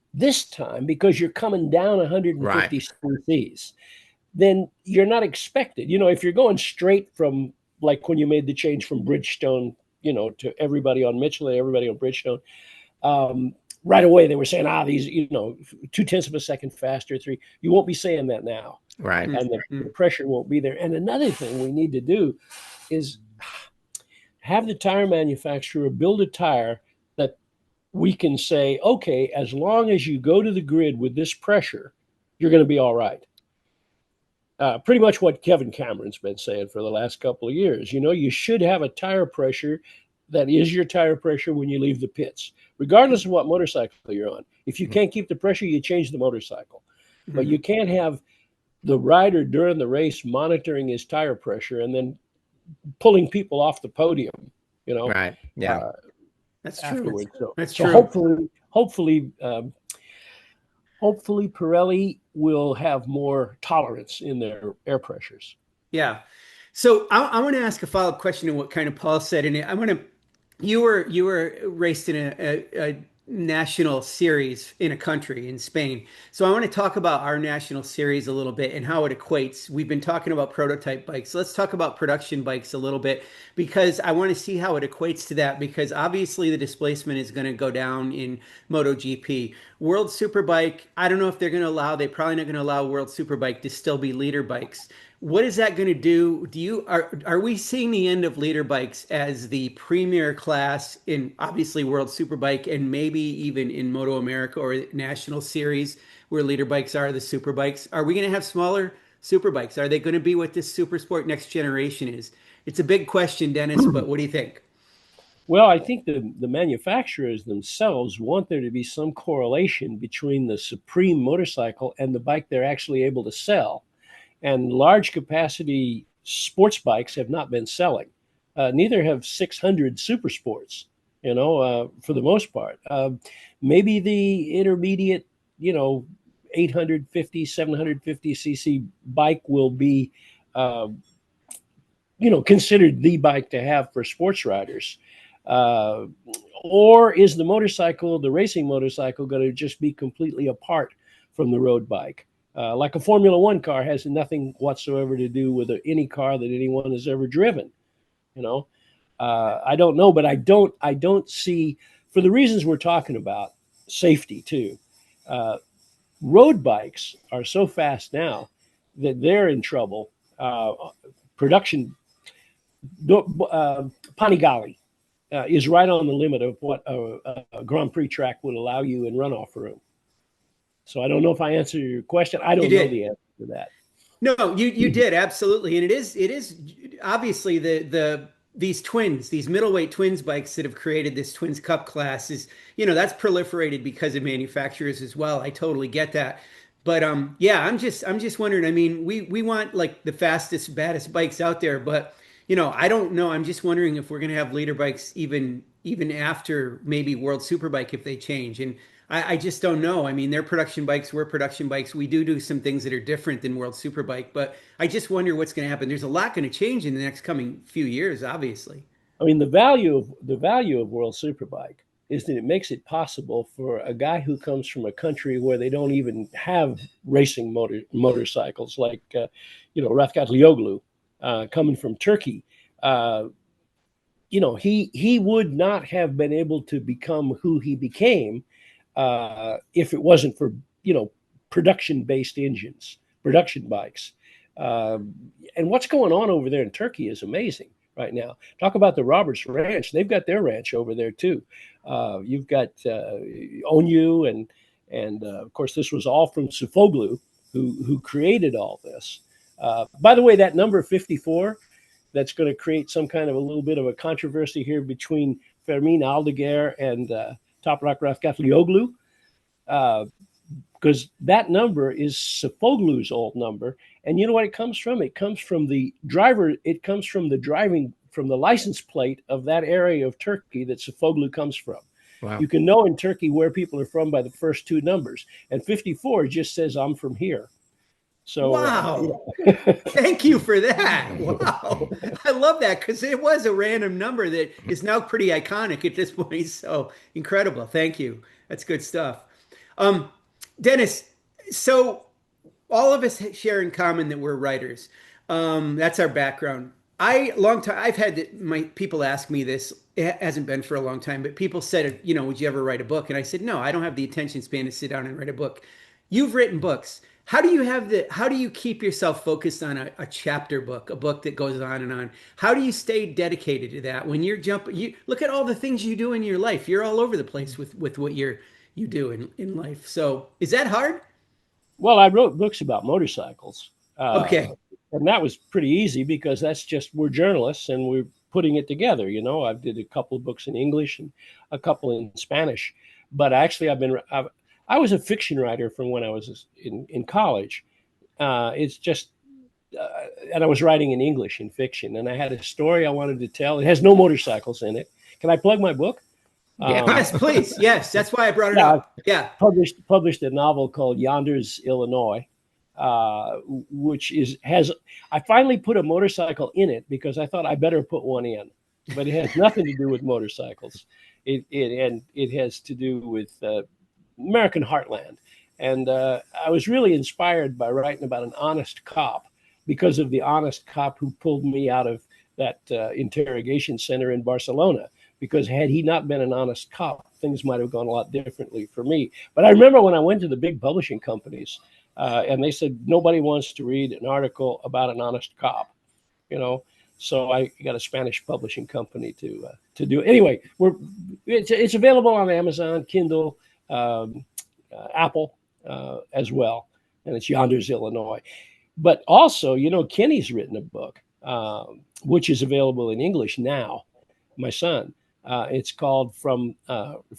because you're coming down 150 cc's, then you're not expected. If you're going straight from, like when you made the change from Bridgestone, to everybody on Michelin, everybody on Bridgestone, right away they were saying, these, 0.2 of a second faster, 3. You won't be saying that now.
Right.
And the pressure won't be there. And another thing we need to do is have the tire manufacturer build a tire that we can say, okay, as long as you go to the grid with this pressure, you're going to be all right. Pretty much what Kevin Cameron's been saying for the last couple of years. You should have a tire pressure that is your tire pressure when you leave the pits, regardless of what motorcycle you're on. If you can't keep the pressure, you change the motorcycle. But you can't have the rider during the race monitoring his tire pressure and then pulling people off the podium,
Right. Yeah.
That's
afterwards.
true. That's
so
true.
Hopefully Pirelli will have more tolerance in their air pressures.
Yeah. So I want to ask a follow-up question to what kind of Paul said. And you were raced in national series in a country in Spain. So I want to talk about our national series a little bit and how it equates. We've been talking about prototype bikes. Let's talk about production bikes a little bit because I want to see how it equates to that because obviously the displacement is going to go down in MotoGP. World Superbike, I don't know if they're going to allow, they're probably not going to allow World Superbike to still be leader bikes. What is that going to do? Are we seeing the end of leader bikes as the premier class in obviously World Superbike and maybe even in MotoAmerica or National Series where leader bikes are the super bikes? Are we going to have smaller super bikes? Are they going to be what this super sport next generation is? It's a big question, Dennis, but what do you think?
Well, I think the manufacturers themselves want there to be some correlation between the supreme motorcycle and the bike they're actually able to sell. And large capacity sports bikes have not been selling. Neither have 600 super sports, for the most part. Maybe the intermediate, 850, 750cc bike will be, uh, considered the bike to have for sports riders. Uh, or is the racing motorcycle, going to just be completely apart from the road bike? Like a Formula One car has nothing whatsoever to do with any car that anyone has ever driven. You know, I don't know, but I don't see, for the reasons we're talking about, safety too. Uh, Road bikes are so fast now that they're in trouble. Production, Panigale is right on the limit of what a Grand Prix track would allow you in runoff room. So I don't know if I answered your question. I
You
don't know
did.
the answer to that.
No, you did absolutely, and it is obviously the these twins, these middleweight twins bikes that have created this Twins Cup class is that's proliferated because of manufacturers as well. I totally get that, but yeah, I'm just wondering. I mean, we want like the fastest, baddest bikes out there, but I don't know. I'm just wondering if we're gonna have leader bikes even after maybe World Superbike if they change and. I just don't know. I mean, they're production bikes, we're production bikes. We do some things that are different than World Superbike, but I just wonder what's going to happen. There's a lot going to change in the next coming few years, obviously.
I mean, the value of World Superbike is that it makes it possible for a guy who comes from a country where they don't even have racing motorcycles, like Rafkat Lioglu, coming from Turkey. Uh, he would not have been able to become who he became if it wasn't for production based engines, production bikes. Um, and what's going on over there in Turkey is amazing right now. Talk about the Roberts Ranch; they've got their ranch over there too. You've got Onyu, and of course this was all from Sufoglu, who created all this. By the way, that number 54, that's going to create some kind of a little bit of a controversy here between Fermin Aldeguer and Toprak Rafkatlioglu, because that number is Sofoglu's old number. And you know what it comes from? It comes from the driver. It comes from the driving, from the license plate of that area of Turkey that Sofoglu comes from.
Wow.
You can know in Turkey where people are from by the first two numbers. And 54 just says, I'm from here. So,
Wow. Thank you for that. Wow. I love that because it was a random number that is now pretty iconic at this point. So incredible. Thank you. That's good stuff. Um, Dennis, so all of us share in common that we're writers. That's our background. Long time I've had my people ask me this. It hasn't been for a long time, but people said, would you ever write a book? And I said, no, I don't have the attention span to sit down and write a book. You've written books. How do you keep yourself focused on a chapter book, a book that goes on and on? How do you stay dedicated to that when you're jumping? You look at all the things you do in your life. You're all over the place with what you do in life. So is that hard?
well, I wrote books about motorcycles. Uh,
Okay.
and that was pretty easy because we're journalists and we're putting it together. I did a couple of books in English and a couple in Spanish, but actually I was a fiction writer from when I was in college. It's just, and I was writing in English in fiction, and I had a story I wanted to tell. It has no motorcycles in it. Can I plug my book?
Yeah.
Yes, please. Yes, that's why I brought it
Yeah,
up. Yeah.
published a novel called Yonder's Illinois, which has I finally put a motorcycle in it because I thought I better put one in, but it has nothing to do with motorcycles. it has to do with American heartland. And I was really inspired by writing about an honest cop because of the honest cop who pulled me out of that interrogation center in Barcelona. Because had he not been an honest cop, things might have gone a lot differently for me. But I remember when I went to the big publishing companies, and they said nobody wants to read an article about an honest cop, you know. So I got a Spanish publishing company to do it. Anyway, it's available on Amazon, Kindle, Apple as well, and it's Yonkers, Illinois. But also, you know, Kenny's written a book, which is available in English now. My son. It's called From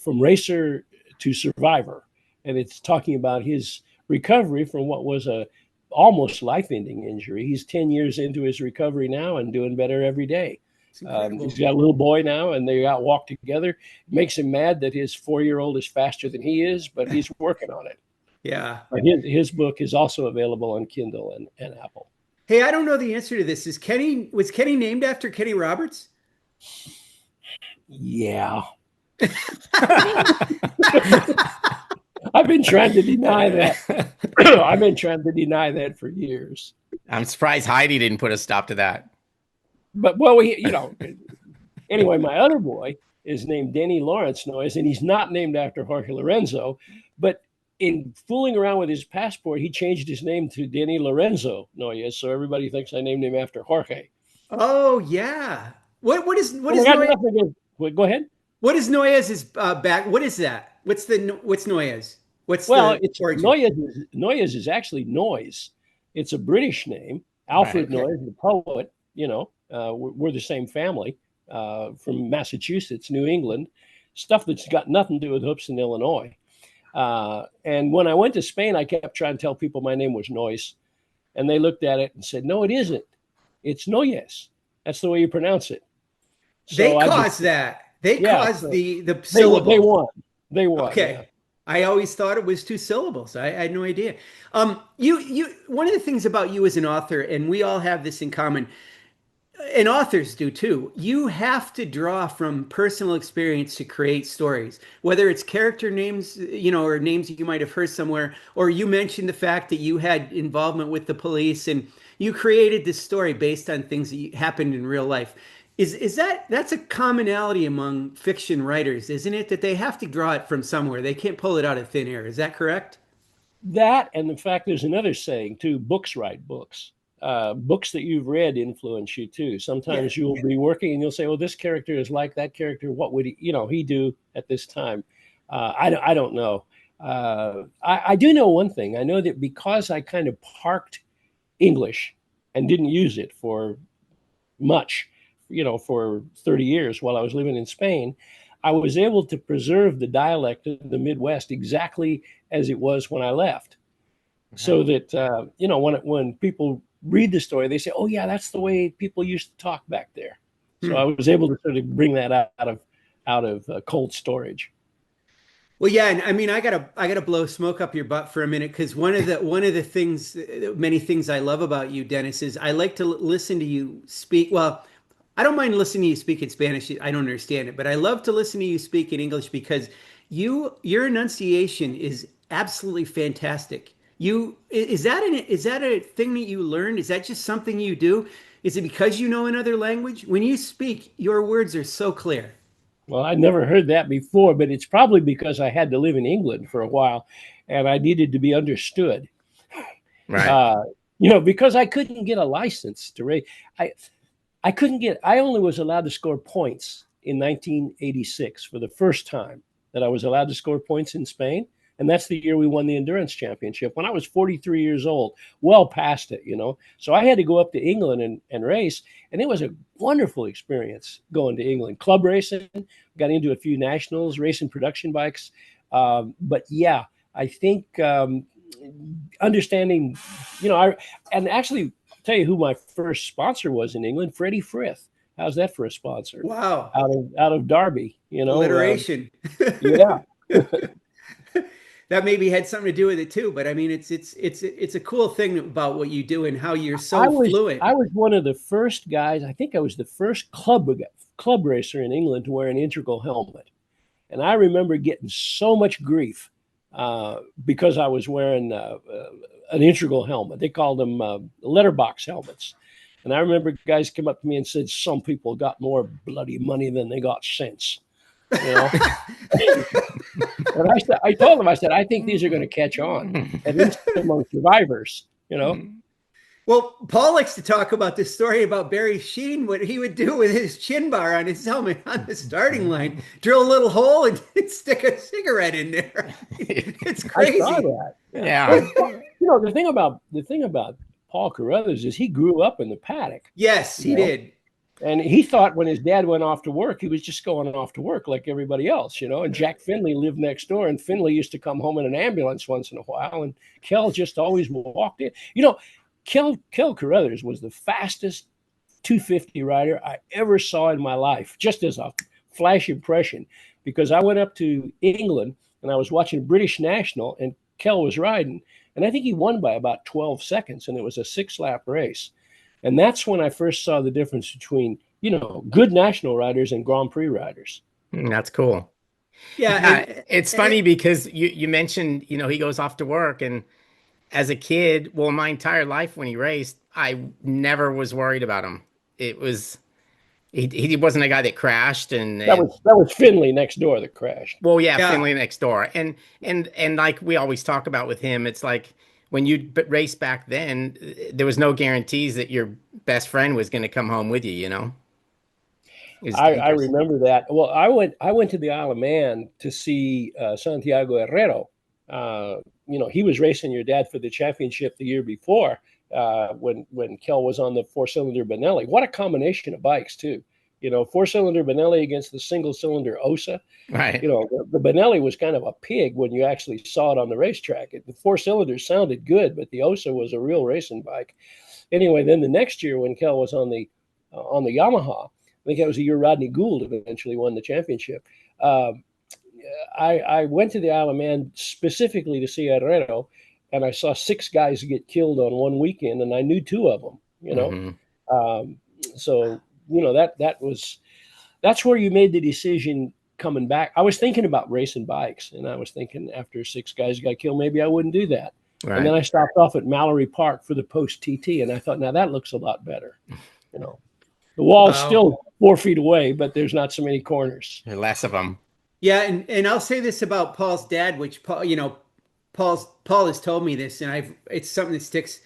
Racer to Survivor, and it's talking about his recovery from what was a almost life-ending injury. He's 10 years into his recovery now and doing better every day. He's got a little boy now, and they got walk together. It makes him mad that his 4-year-old is faster than he is, but he's working on it.
Yeah.
His book is also available on Kindle and Apple.
Hey, I don't know the answer to this. Was Kenny named after Kenny Roberts?
Yeah. I've been trying to deny that. I've been trying to deny that for years.
I'm surprised Heidi didn't put a stop to that.
But, well, anyway, my other boy is named Denny Lawrence Noyes, and he's not named after Jorge Lorenzo. But in fooling around with his passport, he changed his name to Denny Lorenzo Noyes, so everybody thinks I named him after Jorge.
Oh, yeah. What is Noyes?
Go ahead.
What is Noyes' back? What is that? What's Noyes?
It's origin? Noyes is actually Noyes. It's a British name. Alfred Noyes, the poet, we're the same family from Massachusetts, New England, stuff that's got nothing to do with Hoopson, Illinois. And when I went to Spain, I kept trying to tell people my name was Noyes, and they looked at it and said, no, it isn't. It's Noyes. That's the way you pronounce it. So
they caused that. They caused the syllable.
They won.
Okay.
Yeah.
I always thought it was 2 syllables. I had no idea. You one of the things about you as an author, and we all have this in common, and authors do too, you have to draw from personal experience to create stories, whether it's character names, or names you might have heard somewhere, or you mentioned the fact that you had involvement with the police and you created this story based on things that happened in real life. That's a commonality among fiction writers, isn't it? That they have to draw it from somewhere. They can't pull it out of thin air. Is that correct?
That, and in fact, there's another saying too: books write books. Books that you've read influence you too. Sometimes you'll be working and you'll say, "Well, this character is like that character. What would he do at this time?" I don't know. I do know one thing. I know that because I kind of parked English and didn't use it for much, for 30 years while I was living in Spain, I was able to preserve the dialect of the Midwest exactly as it was when I left. Mm-hmm. So that, when people read the story, they say, oh yeah, that's the way people used to talk back there. So I was able to sort of bring that out of cold storage.
Well, yeah, and I mean, I gotta blow smoke up your butt for a minute, because one of the things, many things I love about you, Dennis, is I like to listen to you speak. Well, I don't mind listening to you speak in Spanish. I don't understand it, but I love to listen to you speak in English because your enunciation is absolutely fantastic. Is that a thing that you learned? Is that just something you do? Is it because you know another language? When you speak, your words are so clear.
Well, I never heard that before, but it's probably because I had to live in England for a while and I needed to be understood.
Right.
Because I couldn't get a license to race. I only was allowed to score points in 1986 for the first time that I was allowed to score points in Spain. And that's the year we won the endurance championship when I was 43 years old, well past it, So I had to go up to England and race. And it was a wonderful experience going to England. Club racing, got into a few nationals, racing production bikes. But yeah, I think understanding, and actually tell you who my first sponsor was in England, Freddie Frith. How's that for a sponsor?
Wow.
Out of Derby,
Alliteration.
Yeah.
That maybe had something to do with it too, but I mean, it's a cool thing about what you do and how you're so fluent.
I was one of the first guys. I think I was the first club racer in England to wear an integral helmet. And I remember getting so much grief because I was wearing an integral helmet. They called them letterbox helmets. And I remember guys came up to me and said, some people got more bloody money than they got sense. You know, and I told them, I said, I think these are going to catch on, at least among survivors, you know.
Well, Paul likes to talk about this story about Barry Sheen, what he would do with his chin bar on his helmet on the starting line, drill a little hole and stick a cigarette in there. It's crazy.
I saw that.
Yeah.
You know, the thing about Paul Carruthers is he grew up in the paddock.
Yes, he did.
And he thought when his dad went off to work, he was just going off to work like everybody else, you know. And Jack Finley lived next door, and Finley used to come home in an ambulance once in a while, and Kel just always walked in. You know, Kel Carruthers was the fastest 250 rider I ever saw in my life, just as a flash impression, because I went up to England and I was watching British National, and Kel was riding, and I think he won by about 12 seconds, and it was a 6-lap race. And that's when I first saw the difference between, you know, good national riders and Grand Prix riders.
That's cool.
Yeah.
It's funny because you mentioned, you know, he goes off to work, and as a kid, well, my entire life when he raced, I never was worried about him. It was, he wasn't a guy that crashed, and
that was Finley next door that crashed.
Well, yeah, Finley next door. And like we always talk about with him, it's like, when you race back then, there was no guarantees that your best friend was going to come home with you, you know?
I remember that. Well, I went to the Isle of Man to see Santiago Herrero. You know, he was racing your dad for the championship the year before when Kel was on the 4-cylinder Benelli. What a combination of bikes, too. You know, 4-cylinder Benelli against the single-cylinder Osa.
Right.
You know, the Benelli was kind of a pig when you actually saw it on the racetrack. The 4-cylinders sounded good, but the Osa was a real racing bike. Anyway, then the next year when Kel was on the Yamaha, I think that was the year Rodney Gould eventually won the championship. I went to the Isle of Man specifically to see Herrero, and I saw 6 guys get killed on one weekend, and I knew 2 of them, you know. So, you know, that's where you made the decision coming back. I was thinking about racing bikes, and I was thinking after 6 guys got killed, maybe I wouldn't do that. Right. And then I stopped off at Mallory Park for the post TT, and I thought, now that looks a lot better. You know, the wall's still 4 feet away, but there's not so many corners.
There are less of them.
Yeah, and I'll say this about Paul's dad, which Paul, you know, Paul has told me this, and it's something that sticks.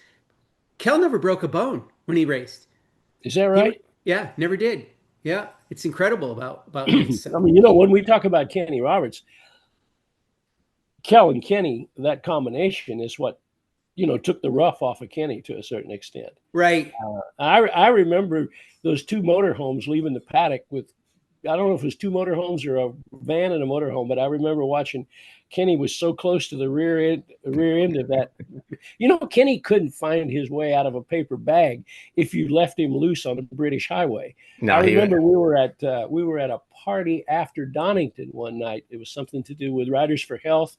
Kel never broke a bone when he raced.
Is that right?
Yeah, never did. Yeah, it's incredible about him.
I mean, you know, when we talk about Kenny Roberts, Kel and Kenny, that combination is what, you know, took the rough off of Kenny to a certain extent.
Right.
I remember those 2 motorhomes leaving the paddock with, I don't know if it was 2 motorhomes or a van and a motorhome, but I remember watching Kenny was so close to the rear end of that. You know, Kenny couldn't find his way out of a paper bag if you left him loose on a British highway. No, I remember we were at a party after Donington one night. It was something to do with Riders for Health.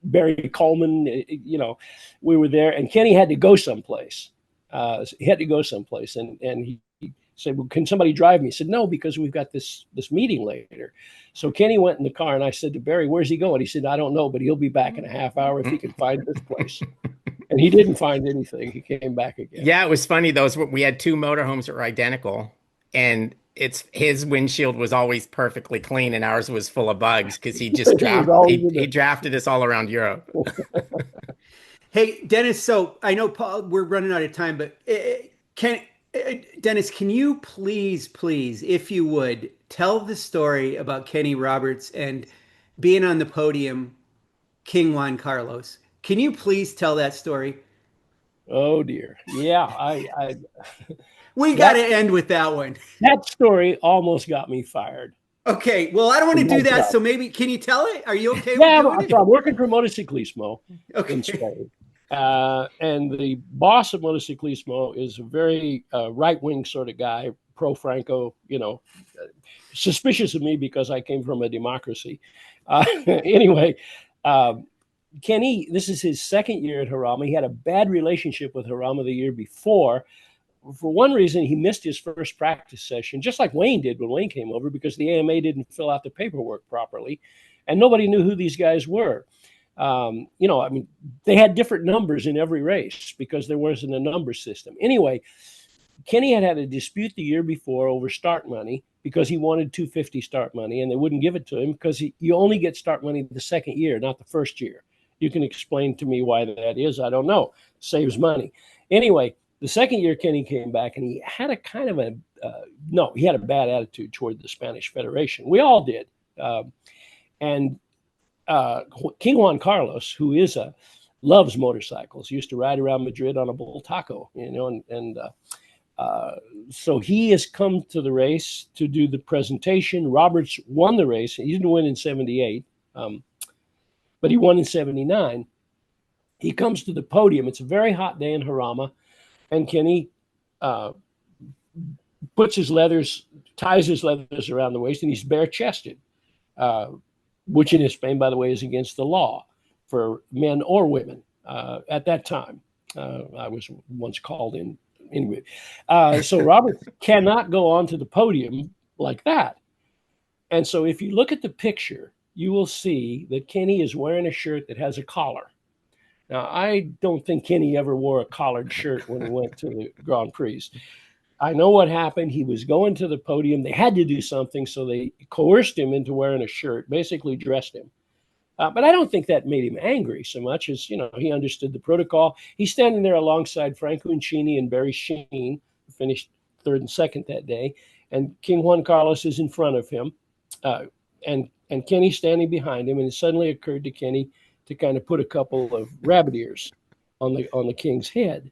Barry Coleman, you know, we were there, and Kenny had to go someplace. And he said, well, can somebody drive me? He said, no, because we've got this meeting later. So Kenny went in the car, and I said to Barry, where's he going? He said, I don't know, but he'll be back in a half hour if he can find this place. And he didn't find anything. He came back again.
Yeah, it was funny. We had 2 motorhomes that were identical, and his windshield was always perfectly clean, and ours was full of bugs because he just drafted us all around Europe.
Hey, Dennis, so I know, Paul, we're running out of time, but Dennis, can you please, if you would, tell the story about Kenny Roberts and being on the podium, King Juan Carlos? Can you please tell that story?
Oh dear. Yeah,
we got to end with that one.
That story almost got me fired.
Okay, well, I don't want to do that, so maybe, can you tell it? Are you okay with doing it?
I'm working for Motorciclismo
in
Spain. And the boss of Motorciclismo is a very right-wing sort of guy, pro-Franco, you know, suspicious of me because I came from a democracy. Anyway, Kenny, this is his 2nd year at Jarama. He had a bad relationship with Jarama the year before. for one reason, he missed his first practice session, just like Wayne did when Wayne came over, because the AMA didn't fill out the paperwork properly, and nobody knew who these guys were. I mean, they had different numbers in every race because there wasn't a number system. Anyway, Kenny had a dispute the year before over start money because he wanted 250 start money, and they wouldn't give it to him because you only get start money the second year, not the first year. You can explain to me why that is. I don't know. Saves money. Anyway, the second year Kenny came back, and he had a kind of he had a bad attitude toward the Spanish Federation. We all did. And King Juan Carlos, who loves motorcycles, used to ride around Madrid on a bull taco, so he has come to the race to do the presentation. Roberts won the race. He didn't win in 78, but he won in 79. He comes to the podium. It's a very hot day in Jarama, and Kenny ties his leathers around the waist, and he's bare-chested, which in Spain, by the way, is against the law for men or women at that time. I was once called in. Anyway, so Robert cannot go onto the podium like that. And so if you look at the picture, you will see that Kenny is wearing a shirt that has a collar. Now, I don't think Kenny ever wore a collared shirt when he went to the Grand Prix. I know what happened. He was going to the podium. They had to do something, so they coerced him into wearing a shirt, basically dressed him. But I don't think that made him angry so much as, he understood the protocol. He's standing there alongside Franco Uncini and Barry Sheen, who finished third and second that day. And King Juan Carlos is in front of him. And Kenny's standing behind him. And it suddenly occurred to Kenny to kind of put a couple of rabbit ears on the King's head,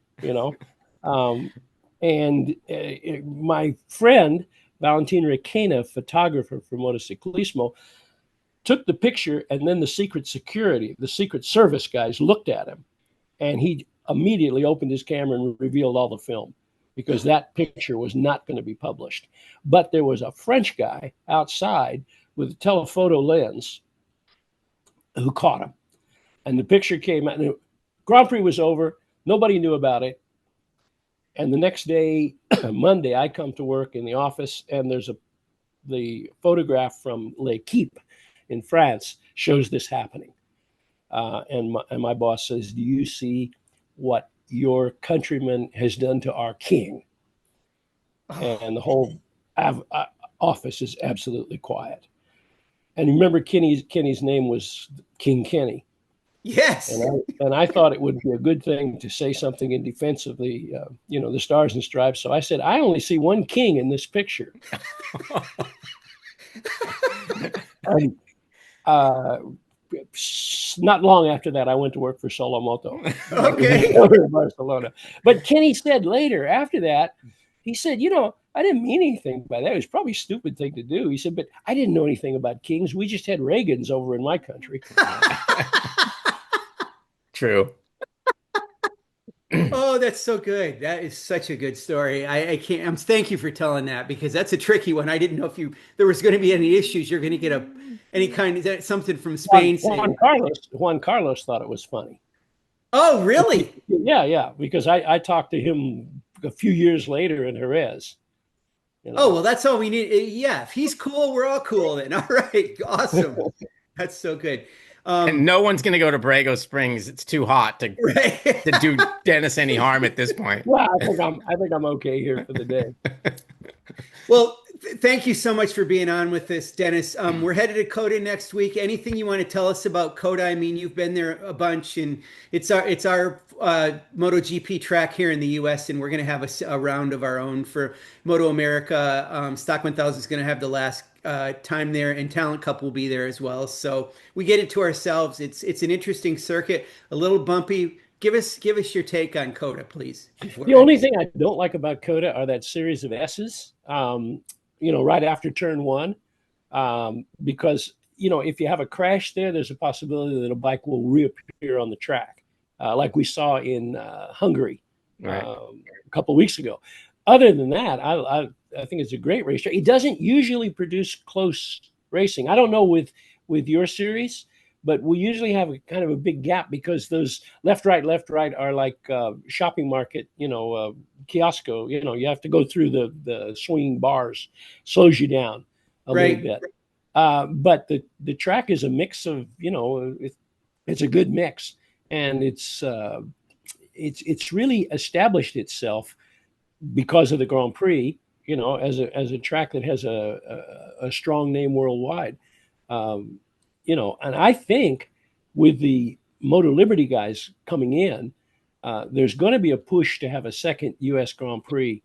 my friend, Valentin Requena, photographer for Motociclismo, took the picture, and then the Secret Service guys looked at him, and he immediately opened his camera and revealed all the film because that picture was not going to be published. But there was a French guy outside with a telephoto lens who caught him, and the picture came out. And the Grand Prix was over. Nobody knew about it. And the next day, Monday, I come to work in the office, and there's the photograph from L'Equipe in France shows this happening. And my boss says, "Do you see what your countryman has done to our king?" And the whole office is absolutely quiet. And remember, Kenny's name was King Kenny.
Yes.
And I thought it would be a good thing to say something in defense of the Stars and Stripes. So I said, "I only see one king in this picture." And not long after that, I went to work for Solo Moto.
Okay.
In Barcelona. But Kenny said later, after that, he said, "I didn't mean anything by that. It was probably a stupid thing to do." He said, "But I didn't know anything about kings. We just had Reagans over in my country."
True.
Oh, that's so good. That is such a good story. I can't. Thank you for telling that because that's a tricky one. I didn't know if there was going to be any issues. You're going to get any kind of something from Spain.
Juan Carlos thought it was funny.
Oh, really?
Yeah. Because I talked to him a few years later in Jerez.
Oh, well, that's all we need. Yeah, if he's cool, we're all cool then. All right, awesome. That's so good.
And no one's going to go to Borrego Springs. It's too hot to do Dennis any harm at this point.
Well, I think I'm okay here for the day.
Well, thank you so much for being on with us, Dennis. We're headed to COTA next week. Anything you want to tell us about COTA? I mean, you've been there a bunch, and it's our MotoGP track here in the U.S., and we're going to have a round of our own for MotoAmerica. Stock 1000 is going to have the last time there, and Talent Cup will be there as well. So we get it to ourselves. It's an interesting circuit, a little bumpy. Give us your take on COTA, please.
The only thing I don't like about COTA are that series of S's, right after turn one, because if you have a crash there's a possibility that a bike will reappear on the track, like we saw in Hungary a couple of weeks ago. Other than that, I think it's a great racetrack. It doesn't usually produce close racing. I don't know with your series, but we usually have a kind of a big gap because those left, right are like shopping market, kiosco. You have to go through the swinging bars, slows you down a little
Right.
bit. But the track is a mix of, it's a good mix, and it's really established itself because of the Grand Prix, as a track that has a strong name worldwide. And I think with the Moto Liberty guys coming in, there's going to be a push to have a second U.S. Grand Prix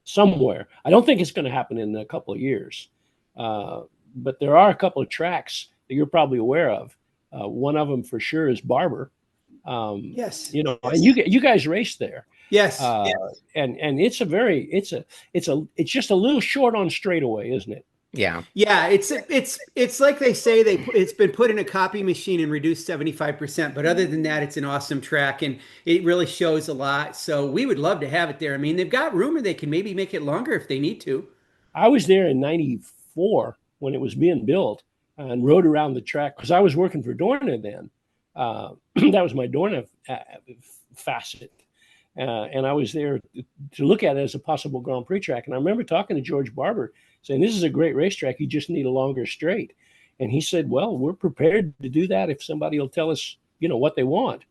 somewhere. I don't think it's going to happen in a couple of years, but there are a couple of tracks that you're probably aware of. One of them for sure is Barber.
Yes.
And you guys race there.
Yes.
And it's just a little short on straightaway, isn't it?
Yeah.
Yeah, it's like they say it's been put in a copy machine and reduced 75%. But other than that, it's an awesome track and it really shows a lot. So we would love to have it there. I mean, they've got room and they can maybe make it longer if they need to.
I was there in '94 when it was being built and rode around the track because I was working for Dorna then. That was my Dorna facet. And I was there to look at it as a possible Grand Prix track. And I remember talking to George Barber saying, this is a great racetrack. You just need a longer straight. And he said, well, we're prepared to do that if somebody will tell us, what they want.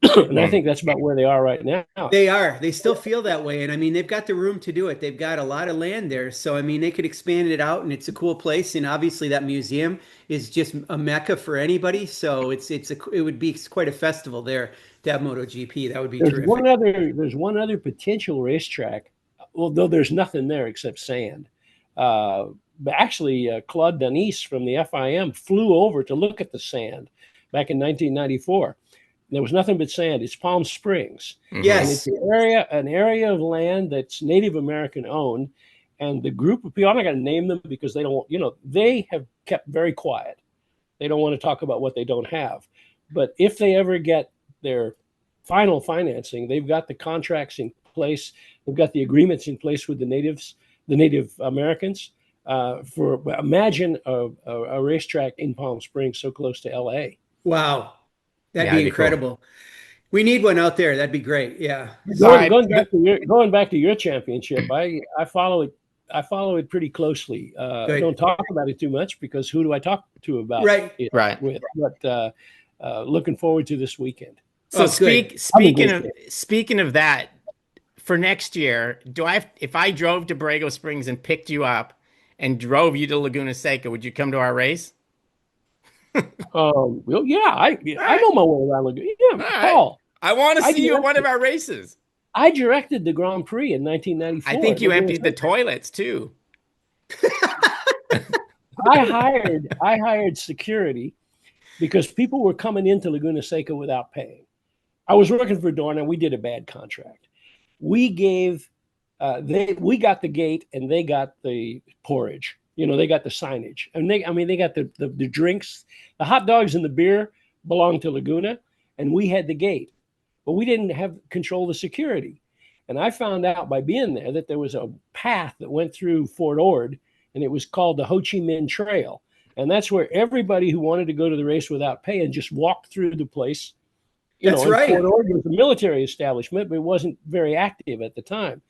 And I think that's about where they are right now.
They are. They still feel that way. And I mean, they've got the room to do it. They've got a lot of land there. So, I mean, they could expand it out and it's a cool place. And obviously that museum is just a mecca for anybody. So it would be quite a festival there to have MotoGP. That would be terrific.
There's one other potential racetrack, although there's nothing there except sand. But actually, Claude Denis from the FIM flew over to look at the sand back in 1994. There was nothing but sand. It's Palm Springs.
Yes.
And it's an area of land that's Native American owned. And the group of people, I'm not going to name them because they don't, they have kept very quiet. They don't want to talk about what they don't have. But if they ever get their final financing, they've got the contracts in place. They've got the agreements in place with the Native Americans. Imagine a racetrack in Palm Springs so close to LA.
Wow. That'd be incredible. Cool. We need one out there. That'd be great. Yeah.
Going back to your championship, I follow it. I follow it pretty closely. I don't talk about it too much because who do I talk to about it with? But looking forward to this weekend.
So speaking of that, for next year, if I drove to Borrego Springs and picked you up and drove you to Laguna Seca, would you come to our race?
Well, yeah, I know my way around Laguna. Yeah, Paul.
I want to see you at one of our races.
I directed the Grand Prix in 1994.
I think you emptied the toilets too.
I hired security because people were coming into Laguna Seca without paying. I was working for Dorna. We did a bad contract. We we got the gate and they got the porridge. They got the signage and they got the drinks, the hot dogs and the beer belonged to Laguna and we had the gate, but we didn't have control of the security. And I found out by being there that there was a path that went through Fort Ord and it was called the Ho Chi Minh Trail. And that's where everybody who wanted to go to the race without paying just walked through the place.
That's right.
Fort Ord was a military establishment, but it wasn't very active at the time.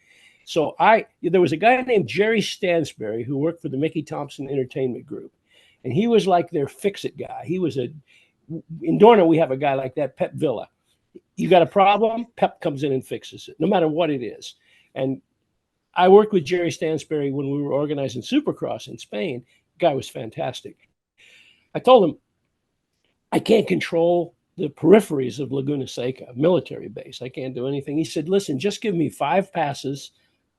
So there was a guy named Jerry Stansberry who worked for the Mickey Thompson Entertainment Group. And he was like their fix-it guy. In Dorna, we have a guy like that, Pep Villa. You got a problem, Pep comes in and fixes it, no matter what it is. And I worked with Jerry Stansberry when we were organizing Supercross in Spain. The guy was fantastic. I told him, I can't control the peripheries of Laguna Seca, military base. I can't do anything. He said, listen, just give me 5 passes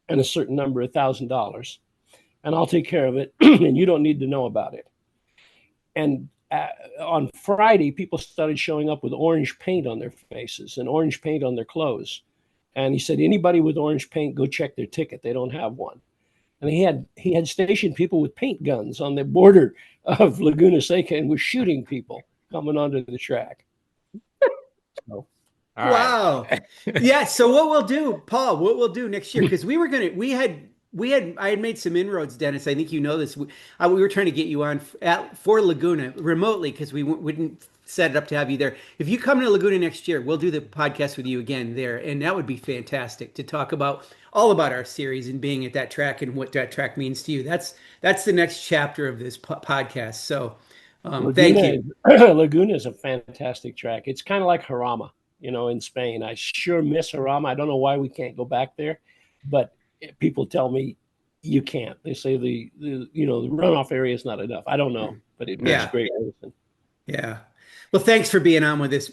and a certain number of $1,000, and I'll take care of it, and you don't need to know about it. And on Friday, people started showing up with orange paint on their faces and orange paint on their clothes. And he said, anybody with orange paint, go check their ticket. They don't have one. And he had stationed people with paint guns on the border of Laguna Seca and was shooting people coming onto the track. So.
Wow. Yeah. So what we'll do, Paul, next year, because we I had made some inroads, Dennis. I think you know this. We were trying to get you on for Laguna remotely because we wouldn't set it up to have you there. If you come to Laguna next year, we'll do the podcast with you again there, and that would be fantastic to talk about all about our series and being at that track and what that track means to you. That's the next chapter of this podcast. So, thank
Laguna,
you.
Laguna is a fantastic track. It's kind of like Jarama, in Spain. I sure miss Jarama. I don't know why we can't go back there, but people tell me you can't. They say the runoff area is not enough. I don't know, but it makes
Yeah.
great racing.
Yeah. Well, thanks for being on with us,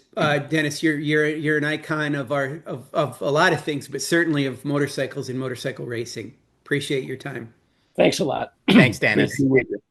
Dennis. You're an icon of of a lot of things, but certainly of motorcycles and motorcycle racing. Appreciate your time.
Thanks a lot.
Thanks,
Great to
Dennis.
be with you.